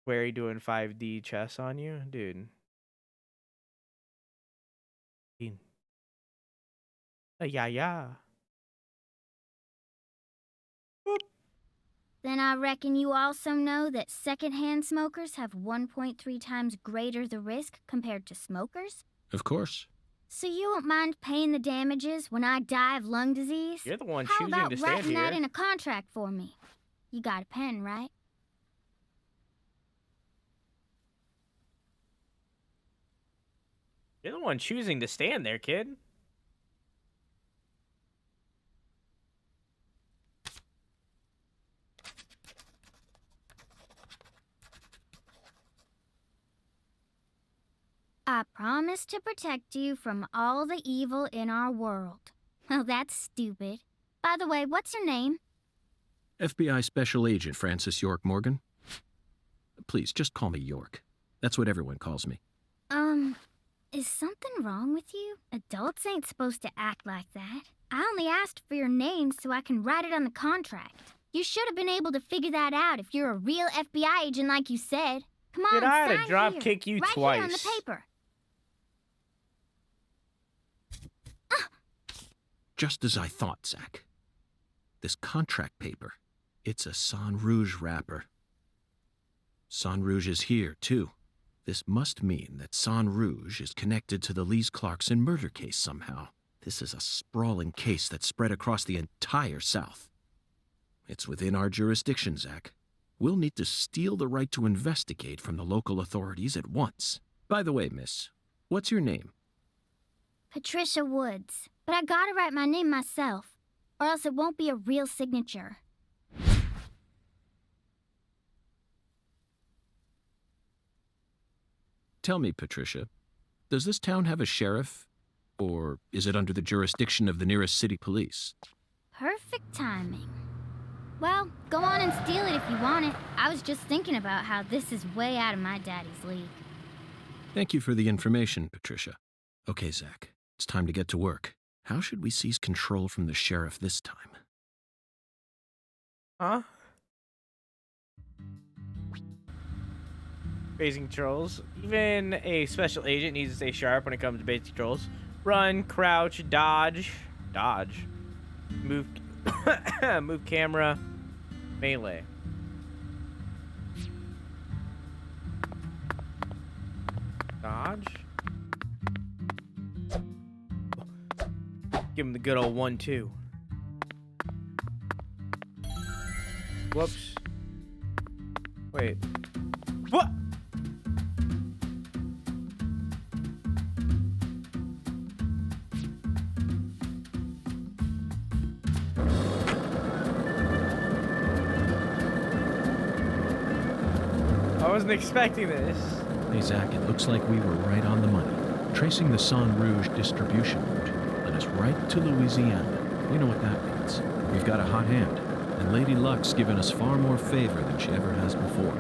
Where he doing 5D chess on you? Dude. A yaya. Boop. Then I reckon you also know that secondhand smokers have 1.3 times greater the risk compared to smokers? Of course. So you won't mind paying the damages when I die of lung disease? You're the one How choosing about to stand writing here. that in a contract for me? You got a pen, right? You're the one choosing to stand there, kid. I promise to protect you from all the evil in our world. Well, that's stupid. By the way, what's your name? FBI Special Agent Francis York Morgan. Please, just call me York. That's what everyone calls me. Is something wrong with you? Adults ain't supposed to act like that. I only asked for your name so I can write it on the contract. You should have been able to figure that out if you're a real FBI agent like you said. Come on, Did I sign had to drop here. kick you right twice? Here on the paper. Just as I thought, Zach. This contract paper, it's a Sang Rouge wrapper. Sang Rouge is here, too. This must mean that Sang Rouge is connected to the Lise Clarkson murder case somehow. This is a sprawling case that spread across the entire South. It's within our jurisdiction, Zach. We'll need to steal the right to investigate from the local authorities at once. By the way, miss, what's your name? Patricia Woods. But I gotta write my name myself, or else it won't be a real signature. Tell me, Patricia, does this town have a sheriff? Or is it under the jurisdiction of the nearest city police? Perfect timing. Well, go on and steal it if you want it. I was just thinking about how this is way out of my daddy's league. Thank you for the information, Patricia. Okay, Zach, it's time to get to work. How should we seize control from the sheriff this time? Huh? Basic controls. Even a special agent needs to stay sharp when it comes to basic controls. Run, crouch, dodge. Dodge. Move. Move camera. Melee. Dodge. Give him the good old 1-2. Whoops. Wait. What? I wasn't expecting this. Hey, Zach, it looks like we were right on the money. Tracing the San Rouge distribution route led us right to Louisiana. You know what that means. We've got a hot hand, and Lady Luck's given us far more favor than she ever has before.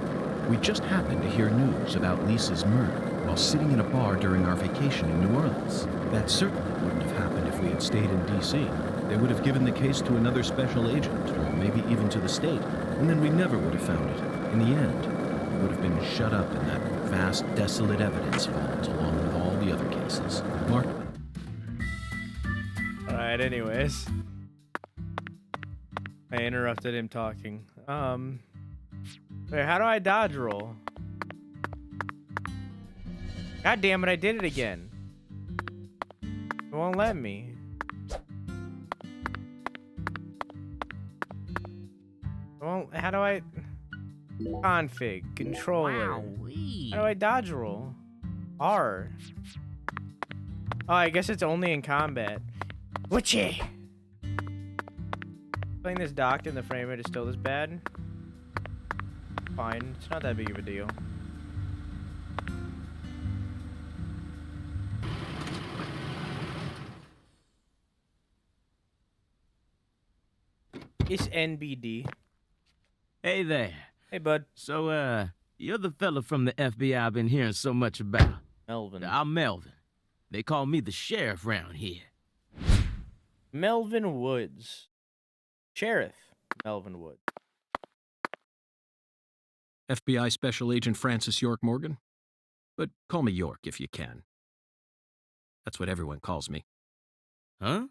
We just happened to hear news about Lisa's murder while sitting in a bar during our vacation in New Orleans. That certainly wouldn't have happened if we had stayed in D.C. They would have given the case to another special agent, or maybe even to the state, and then we never would have found it. In the end, we would have been shut up in that vast, desolate evidence vault along with all the other cases. Mark? Alright, anyways. I interrupted him talking. Wait, how do I dodge roll? God damn it, I did it again. It won't let me. It won't, how do I... Config, controller. How do I dodge roll? R. Oh, I guess it's only in combat. Witchy! Playing this docked in the frame rate is still this bad? Fine, it's not that big of a deal. It's NBD. Hey there. Hey, bud. So, you're the fella from the FBI I've been hearing so much about. Melvin. I'm Melvin. They call me the sheriff round here. Melvin Woods. Sheriff Melvin Woods. FBI Special Agent Francis York Morgan? But call me York if you can. That's what everyone calls me. Huh?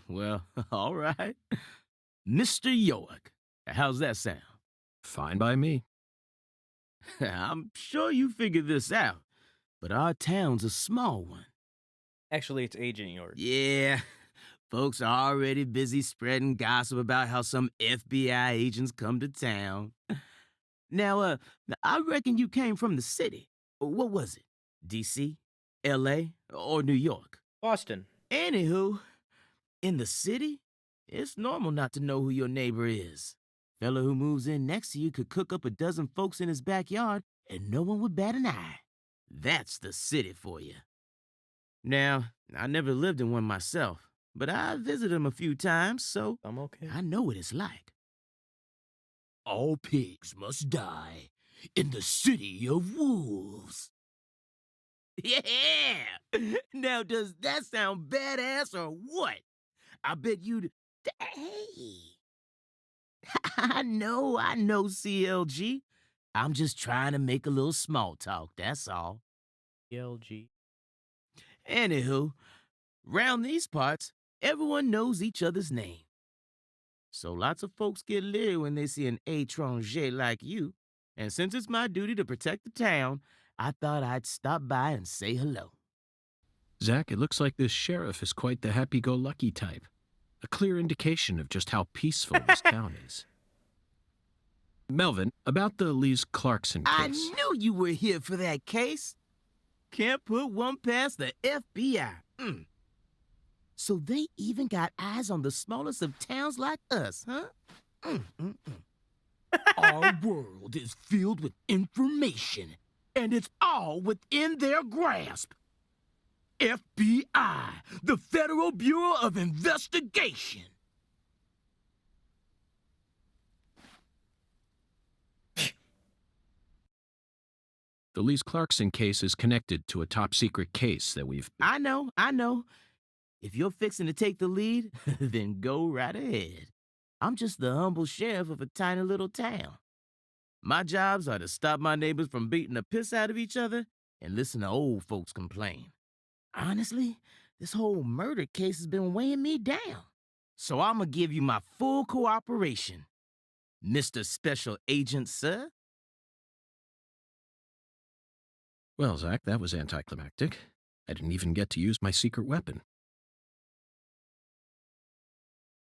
Well, all right. Mr. York. How's that sound? Fine by me. I'm sure you figured this out, but our town's a small one. Actually, it's Agent York. Yeah, folks are already busy spreading gossip about how some FBI agents come to town. Now, I reckon you came from the city. What was it? D.C., L.A., or New York? Boston. Anywho, in the city, it's normal not to know who your neighbor is. Fella who moves in next to you could cook up a dozen folks in his backyard and no one would bat an eye. That's the city for you. Now, I never lived in one myself, but I visited them a few times, so I'm okay. I know what it's like. All pigs must die in the city of wolves. Yeah! Now, does that sound badass or what? I bet you'd... Hey! I know, CLG. I'm just trying to make a little small talk, that's all. CLG. Anywho, round these parts, everyone knows each other's name. So lots of folks get leery when they see an étranger like you. And since it's my duty to protect the town, I thought I'd stop by and say hello. Zach, it looks like this sheriff is quite the happy-go-lucky type. A clear indication of just how peaceful this town is. Melvin, about the Lise Clarkson case. I knew you were here for that case. Can't put one past the FBI. So they even got eyes on the smallest of towns like us, huh? Our world is filled with information, and it's all within their grasp. FBI, the Federal Bureau of Investigation. The Lise Clarkson case is connected to a top-secret case that we've... I know. If you're fixing to take the lead, then go right ahead. I'm just the humble sheriff of a tiny little town. My jobs are to stop my neighbors from beating the piss out of each other and listen to old folks complain. Honestly, this whole murder case has been weighing me down. So I'm gonna give you my full cooperation, Mr. Special Agent, sir. Well, Zach, that was anticlimactic. I didn't even get to use my secret weapon.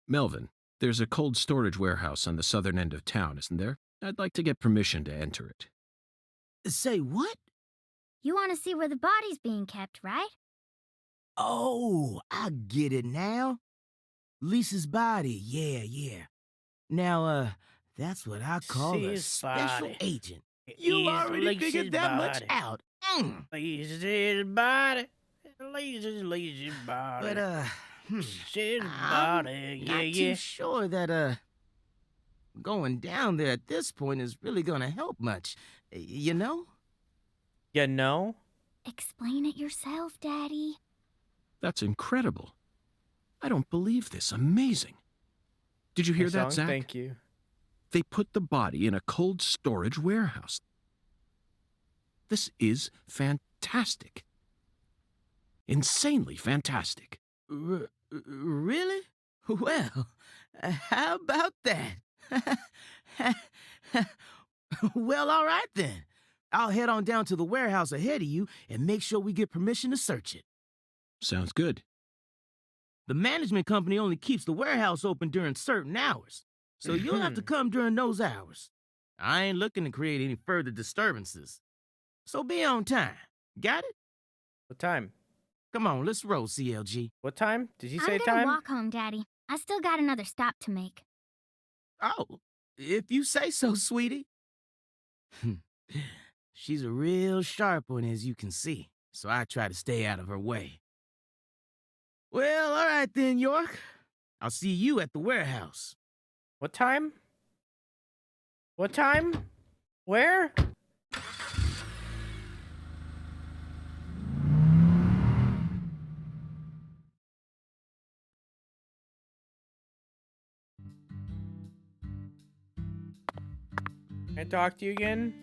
Melvin, there's a cold storage warehouse on the southern end of town, isn't there? I'd like to get permission to enter it. Say what? You want to see where the body's being kept, right? Oh, I get it now. Lisa's body, yeah. Now, that's what I call a Lisa's special body. agent. You already Lisa's figured that much body. out. Lisa's body. Lisa's body. But, Lisa's I'm body. not Yeah. too sure that, going down there at this point is really gonna help much. You know? You know? Explain it yourself, Daddy. That's incredible. I don't believe this. Amazing. Did you hear My that, song? Zach? Thank you. They put the body in a cold storage warehouse. This is fantastic. Insanely fantastic. Really? Well, how about that? Well, all right then. I'll head on down to the warehouse ahead of you and make sure we get permission to search it. Sounds good. The management company only keeps the warehouse open during certain hours, so you'll have to come during those hours. I ain't looking to create any further disturbances. So be on time. Got it? What time? Come on, let's roll, CLG. What time? Did you say I'm gonna time? walk home, Daddy. I still got another stop to make. Oh, if you say so, sweetie. She's a real sharp one, as you can see, so I try to stay out of her way. Well, all right then, York. I'll see you at the warehouse. What time? What time? Where? Can I talk to you again?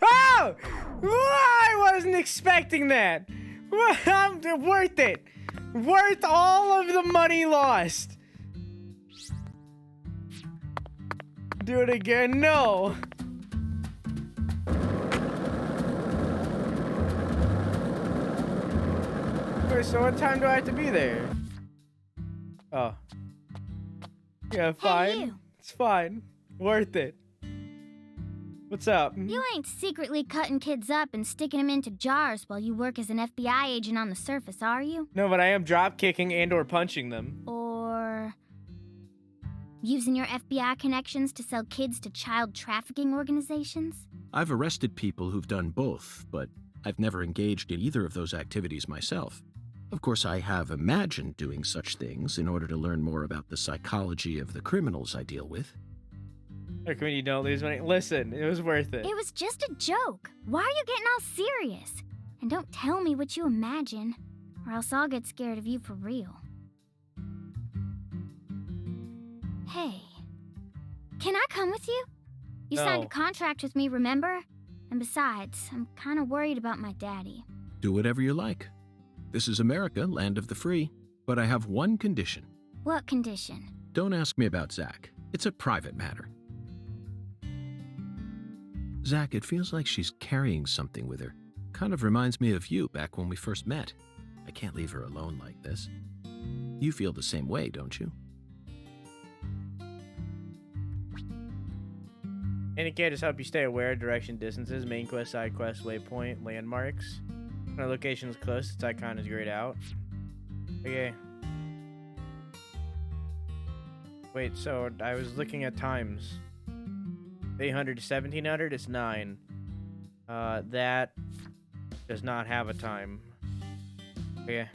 Oh! I wasn't expecting that. Worth it. Worth all of the money lost. Do it again. No. Wait, so what time do I have to be there? Oh. Yeah, fine. you. It's fine. Worth it. What's up? You ain't secretly cutting kids up and sticking them into jars while you work as an FBI agent on the surface, are you? No, but I am drop kicking and or punching them. Or using your FBI connections to sell kids to child trafficking organizations? I've arrested people who've done both, but I've never engaged in either of those activities myself. Of course, I have imagined doing such things in order to learn more about the psychology of the criminals I deal with. Look, when you don't lose money. Listen, it was worth it. It was just a joke. Why are you getting all serious? And don't tell me what you imagine, or else I'll get scared of you for real. Hey, can I come with you? You signed No. a contract with me, remember? And besides, I'm kind of worried about my daddy. Do whatever you like. This is America, land of the free. But I have one condition. What condition? Don't ask me about Zach. It's a private matter. Zach, it feels like she's carrying something with her. Kind of reminds me of you back when we first met. I can't leave her alone like this. You feel the same way, don't you? Indicators help you stay aware of direction, distances, main quest, side quest, waypoint, landmarks. When a location is close, its icon is grayed out. Okay. Wait, so I was looking at times. 800 to 1700, it's 9. That does not have a time. Okay.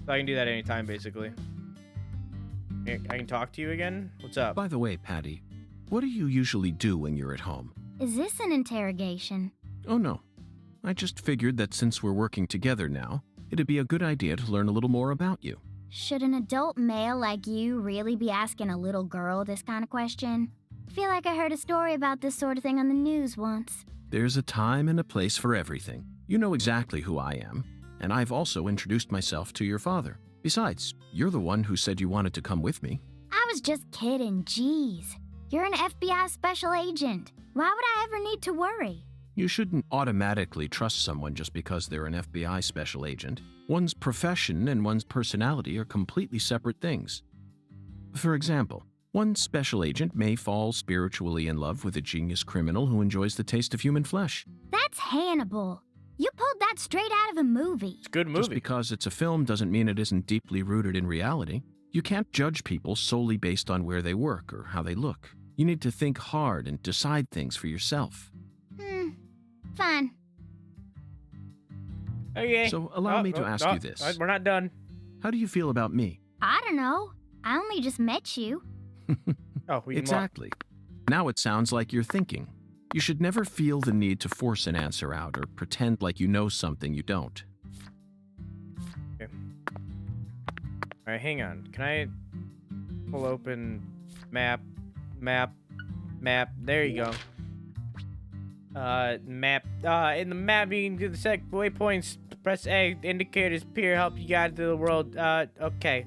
So I can do that anytime, basically. I can talk to you again? What's up? By the way, Patty, what do you usually do when you're at home? Is this an interrogation? Oh no. I just figured that since we're working together now, it'd be a good idea to learn a little more about you. Should an adult male like you really be asking a little girl this kind of question? I feel like I heard a story about this sort of thing on the news once. There's a time and a place for everything. You know exactly who I am, and I've also introduced myself to your father. Besides, you're the one who said you wanted to come with me. I was just kidding, jeez. You're an FBI special agent. Why would I ever need to worry? You shouldn't automatically trust someone just because they're an FBI special agent. One's profession and one's personality are completely separate things. For example, one special agent may fall spiritually in love with a genius criminal who enjoys the taste of human flesh. That's Hannibal. You pulled that straight out of a movie. It's a good movie. Just because it's a film doesn't mean it isn't deeply rooted in reality. You can't judge people solely based on where they work or how they look. You need to think hard and decide things for yourself. Fine. Okay. So allow me to ask you this. We're not done. How do you feel about me? I don't know. I only just met you. Oh, we can Exactly. Now it sounds like you're thinking. You should never feel the need to force an answer out or pretend like you know something you don't. Okay. All right, hang on. Can I pull open map? There you go. Map. In the map, you can do the set waypoints. Press A. Indicators appear. Help you guide through the world. Okay.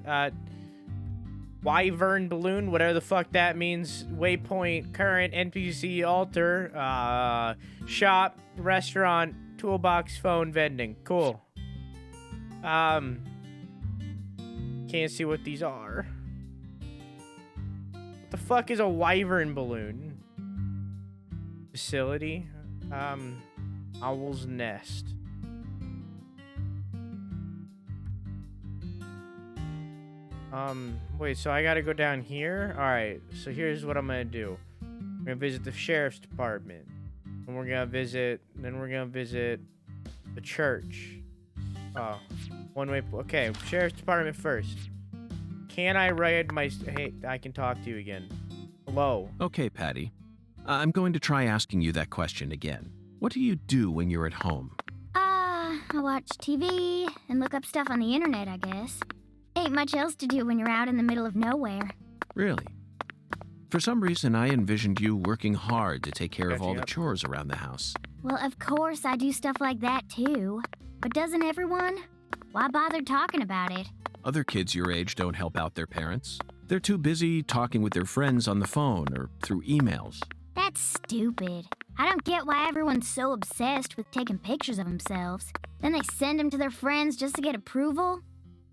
Wyvern balloon, whatever the fuck that means. Waypoint, current, NPC, altar, shop, restaurant, toolbox, phone, vending. Cool. Can't see what these are. What the fuck is a wyvern balloon? Facility. Owl's nest. Wait, so I gotta go down here? Alright, so here's what I'm gonna do. We're gonna visit the sheriff's department. And we're gonna visit the church. Oh, one way, okay, sheriff's department first. Can I ride my, hey, I can talk to you again. Hello. Okay, Patty. I'm going to try asking you that question again. What do you do when you're at home? I watch TV and look up stuff on the internet, I guess. Ain't much else to do when you're out in the middle of nowhere. Really? For some reason, I envisioned you working hard to take care of all the chores around the house. Well, of course I do stuff like that too. But doesn't everyone? Why bother talking about it? Other kids your age don't help out their parents. They're too busy talking with their friends on the phone or through emails. That's stupid. I don't get why everyone's so obsessed with taking pictures of themselves. Then they send them to their friends just to get approval.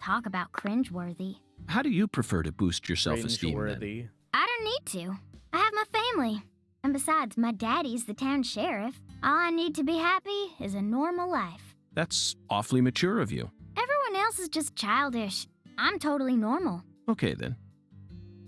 Talk about cringeworthy. How do you prefer to boost your self-esteem then? Cringeworthy. I don't need to. I have my family. And besides, my daddy's the town sheriff. All I need to be happy is a normal life. That's awfully mature of you. Everyone else is just childish. I'm totally normal. Okay, then.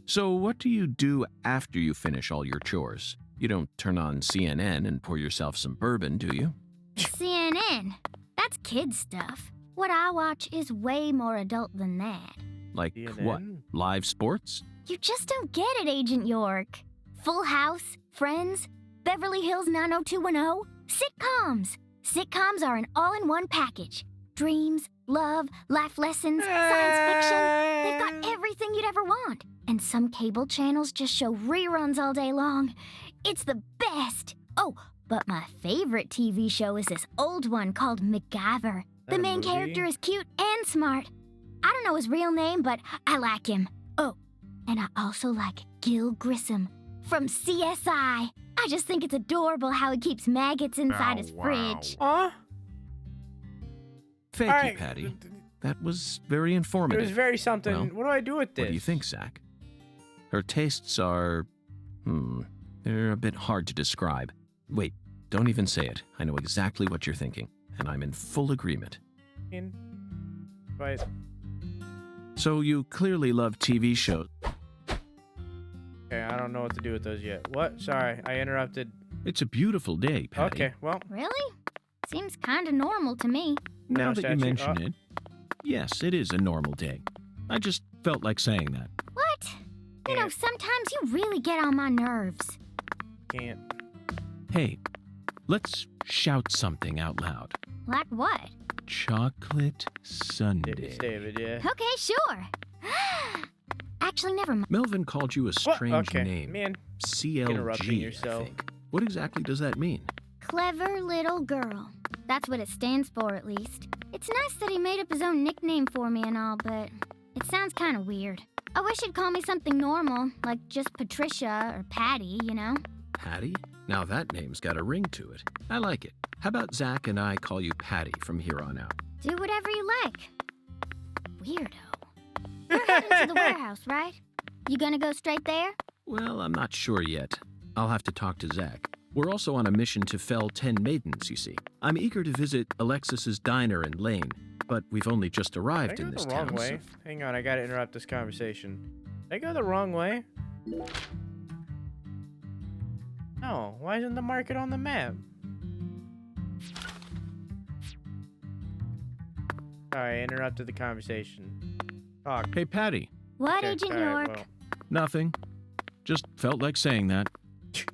So what do you do after you finish all your chores? You don't turn on CNN and pour yourself some bourbon, do you? CNN? That's kid stuff. What I watch is way more adult than that. Like CNN? what? Live sports? You just don't get it, Agent York. Full House, Friends, Beverly Hills 90210, sitcoms. Sitcoms are an all-in-one package. Dreams, love, life lessons, science fiction. They've got everything you'd ever want. And some cable channels just show reruns all day long. It's the best. Oh, but my favorite TV show is this old one called MacGyver. The main character is cute and smart. I don't know his real name, but I like him. Oh, and I also like Gil Grissom from CSI. I just think it's adorable how he keeps maggots inside his fridge. Thank All you, right. Patty. That was very It informative. was very something. Well, what do I do with this? What do you think, Zach? Her tastes are... they're a bit hard to describe. Wait, don't even say it. I know exactly what you're thinking, and I'm in full agreement. Right. So you clearly love TV shows. Okay, I don't know what to do with those yet. What? Sorry, I interrupted. It's a beautiful day, Patty. Okay, well, Really? Seems kinda normal to me. Now No that you statue. mention it, yes, it is a normal day. I just felt like saying that. What? You know, sometimes you really get on my nerves. can't. Hey, let's shout something out loud. Like what? Chocolate Sundae. It's David, yeah. Okay, sure. Actually, never mind. Melvin called you a What? strange Okay, name. man. CLG, interrupting I yourself. think. What exactly does that mean? Clever little girl. That's what it stands for, at least. It's nice that he made up his own nickname for me and all, but it sounds kind of weird. I wish he'd call me something normal, like just Patricia or Patty, you know? Patty? Now that name's got a ring to it. I like it. How about Zach and I call you Patty from here on out? Do whatever you like. Weirdo. You're heading to the warehouse, right? You gonna go straight there? Well, I'm not sure yet. I'll have to talk to Zach. We're also on a mission to fell 10 maidens, you see. I'm eager to visit Alexis's diner in Lane, but we've only just Did I arrived go in this the wrong town. so- way? Hang on, I gotta interrupt this conversation. Did I go the wrong way? No, why isn't the market on the map? Sorry, I interrupted the conversation. Talk. Hey, Patty. What, Okay, Agent all right, York? well. Nothing. Just felt like saying that. Can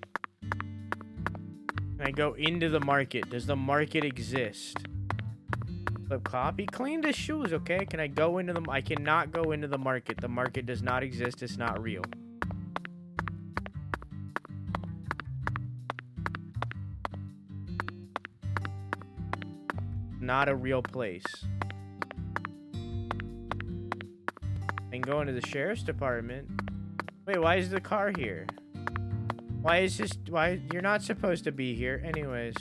I go into the market? Does the market exist? Flip cop. He cleaned his shoes, okay? Can I go into the... I cannot go into the market. The market does not exist. It's not real. Not a real place. I can go into the sheriff's department. Wait, why is the car here? Why is this... Why... You're not supposed to be here. Anyways.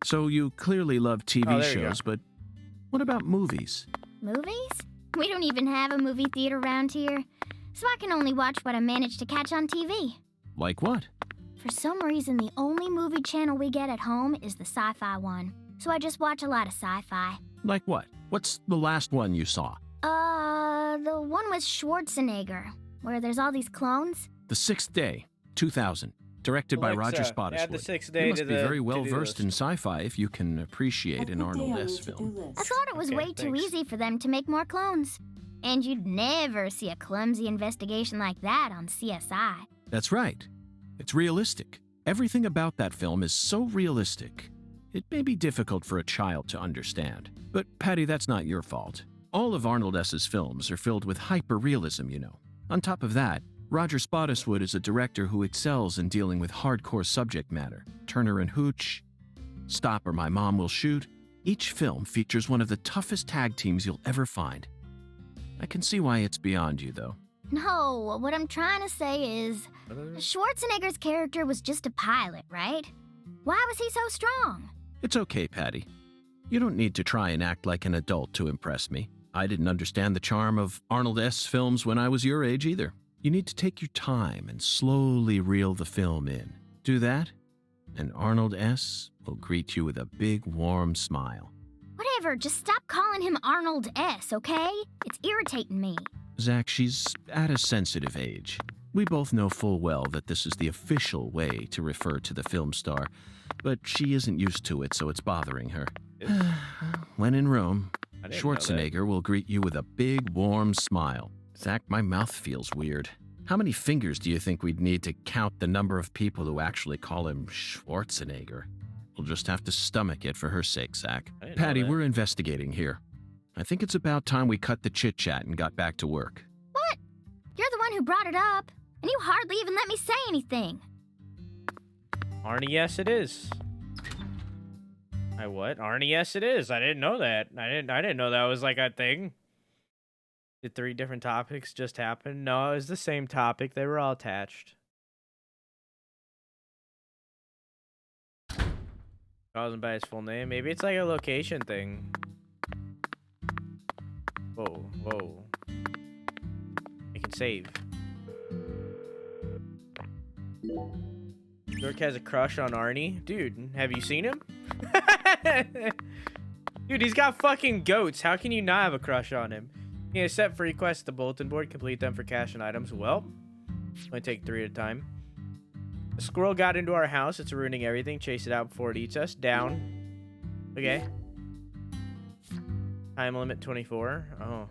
So you clearly love TV Oh, there you shows, but what about movies? Movies? We don't even have a movie theater around here, so I can only watch what I manage to catch on TV. Like what? For some reason, the only movie channel we get at home is the sci-fi one, so I just watch a lot of sci-fi. Like what? What's the last one you saw? The one with Schwarzenegger, where there's all these clones. The Sixth Day, 2000. Directed by Roger Alexa, add the Spottiswoode. Sixth You Day must to be the very well to-do versed list. in sci-fi if you can appreciate Put an the Arnold day on S. the to-do film. list. I thought it was Okay, way too thanks. easy for them to make more clones. And you'd never see a clumsy investigation like that on CSI. That's right. It's realistic. Everything about that film is so realistic. It may be difficult for a child to understand. But, Patty, that's not your fault. All of Arnold S.'s films are filled with hyper-realism, you know. On top of that, Roger Spottiswoode is a director who excels in dealing with hardcore subject matter. Turner and Hooch, Stop or My Mom Will Shoot. Each film features one of the toughest tag teams you'll ever find. I can see why it's beyond you, though. No, what I'm trying to say is, Schwarzenegger's character was just a pilot, right? Why was he so strong? It's okay, Patty. You don't need to try and act like an adult to impress me. I didn't understand the charm of Arnold S. films when I was your age either. You need to take your time and slowly reel the film in. Do that, and Arnold S. will greet you with a big, warm smile. Whatever, just stop calling him Arnold S., okay? It's irritating me. Zach, she's at a sensitive age. We both know full well that this is the official way to refer to the film star, but she isn't used to it, so it's bothering her. When in Rome, I didn't know that. Schwarzenegger will greet you with a big, warm smile. Zach, my mouth feels weird. How many fingers do you think we'd need to count the number of people who actually call him Schwarzenegger? We'll just have to stomach it for her sake, Zach. I didn't know Patty, that. we're investigating here. I think it's about time we cut the chit-chat and got back to work. What? You're the one who brought it up, and you hardly even let me say anything. Arnie, yes, it is. I what? Arnie, yes, it is. I didn't know that. I didn't know that was like a thing. Did 3 different topics just happen? No, it was the same topic. They were all attached. Calls him by his full name. Maybe it's like a location thing. Whoa, whoa. I can save. York has a crush on Arnie. Dude, have you seen him? Dude, he's got fucking goats. How can you not have a crush on him? You can accept free quests at the bulletin board. Complete them for cash and items. Well, only take 3 at a time. A squirrel got into our house. It's ruining everything. Chase it out before it eats us. Down. Okay. Time limit 24. Oh.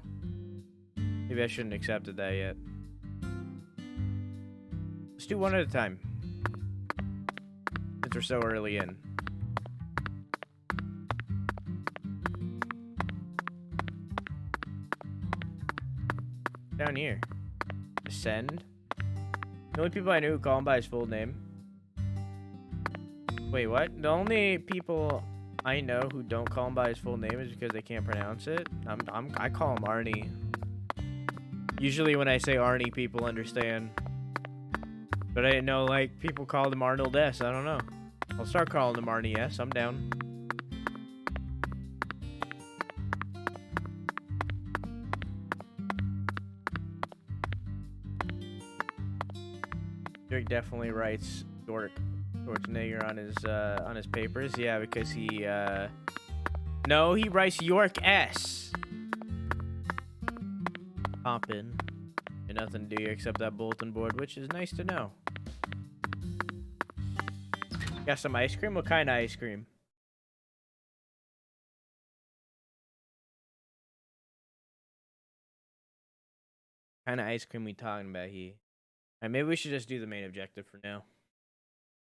Maybe I shouldn't have accepted that yet. Let's do one at a time. Since we're so early in. Down here. Ascend. The only people I knew who call him by his full name. Wait, what? The only people I know who don't call him by his full name is because they can't pronounce it. I call him Arnie. Usually when I say Arnie, people understand. But I didn't know, like, people called him Arnold S. I don't know. I'll start calling him Arnie S. I'm down. Drake definitely writes Schwarzenegger on his papers. Yeah, because he no, he writes York S. Poppin'. And nothing to do except that bulletin board, which is nice to know. Got some ice cream? What kind of ice cream? What kind of ice cream we talking about here? Alright, maybe we should just do the main objective for now.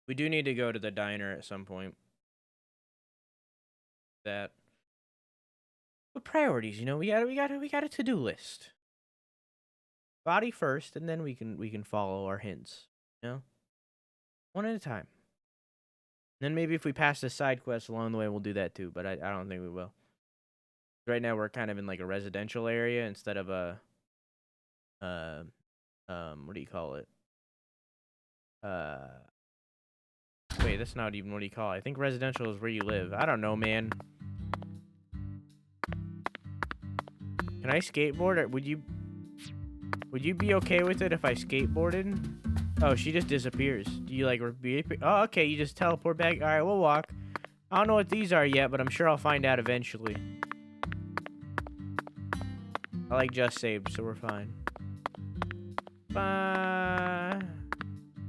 We do need to go to the diner at some point. That. But priorities, you know, we got a to-do list. Body first, and then we can follow our hints. You know? One at a time. Then maybe if we pass the side quest along the way, we'll do that too, but I don't think we will. Right now we're kind of in like a residential area instead of a what do you call it? Wait, that's not even what do you call it? I think residential is where you live. I don't know, man. Can I skateboard, or would you be okay with it if I skateboarded? Oh, she just disappears. Do you like oh, okay, you just teleport back. All right, we'll walk. I don't know what these are yet, but I'm sure I'll find out eventually. I like just saved, so we're fine. Bye.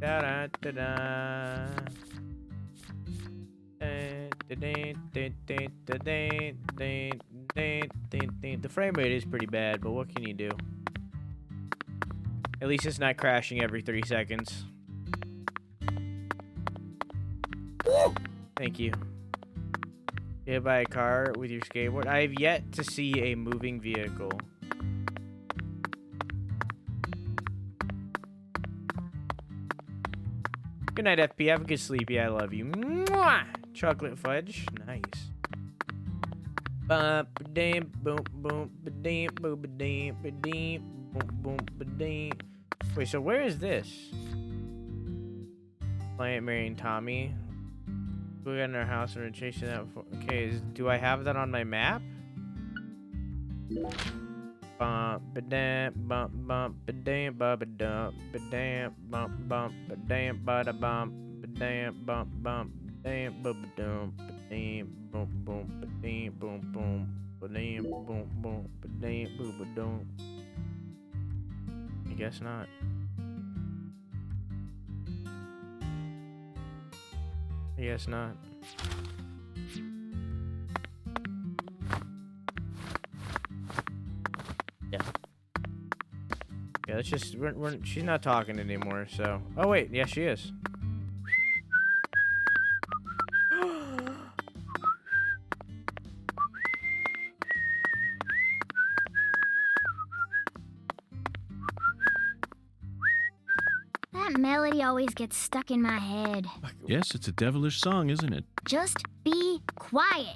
Da da da da. The frame rate is pretty bad, but what can you do? At least it's not crashing every 3 seconds. Thank you. Get hit by a car with your skateboard? I have yet to see a moving vehicle. Good night, FP. Have a good sleepy. I love you. Mwah! Chocolate fudge. Nice. Bum ba-dam, boom boom ba-dam, boom ba-dam, ba-dam, boom boom ba-dam. Wait, so where is this? Client marrying Tommy. We got in our house and we're chasing that. Okay, do I have that on my map? Bump ba-dam, bump bump ba-dam, ba-ba-dum, ba-dam, bump bump ba-dam, ba-da-bump, ba-dam, bump bump, ba-dam, ba-ba-dum, ba-dam, boom boom, ba-dam, boom boom, ba-dam, boom boom, ba-dam, ba-ba-dum. I guess not. I guess not. Yeah. Yeah, let's just... she's not talking anymore, so... Oh, wait. Yeah, she is. That melody always gets stuck in my head. Yes, it's a devilish song, isn't it? Just be quiet.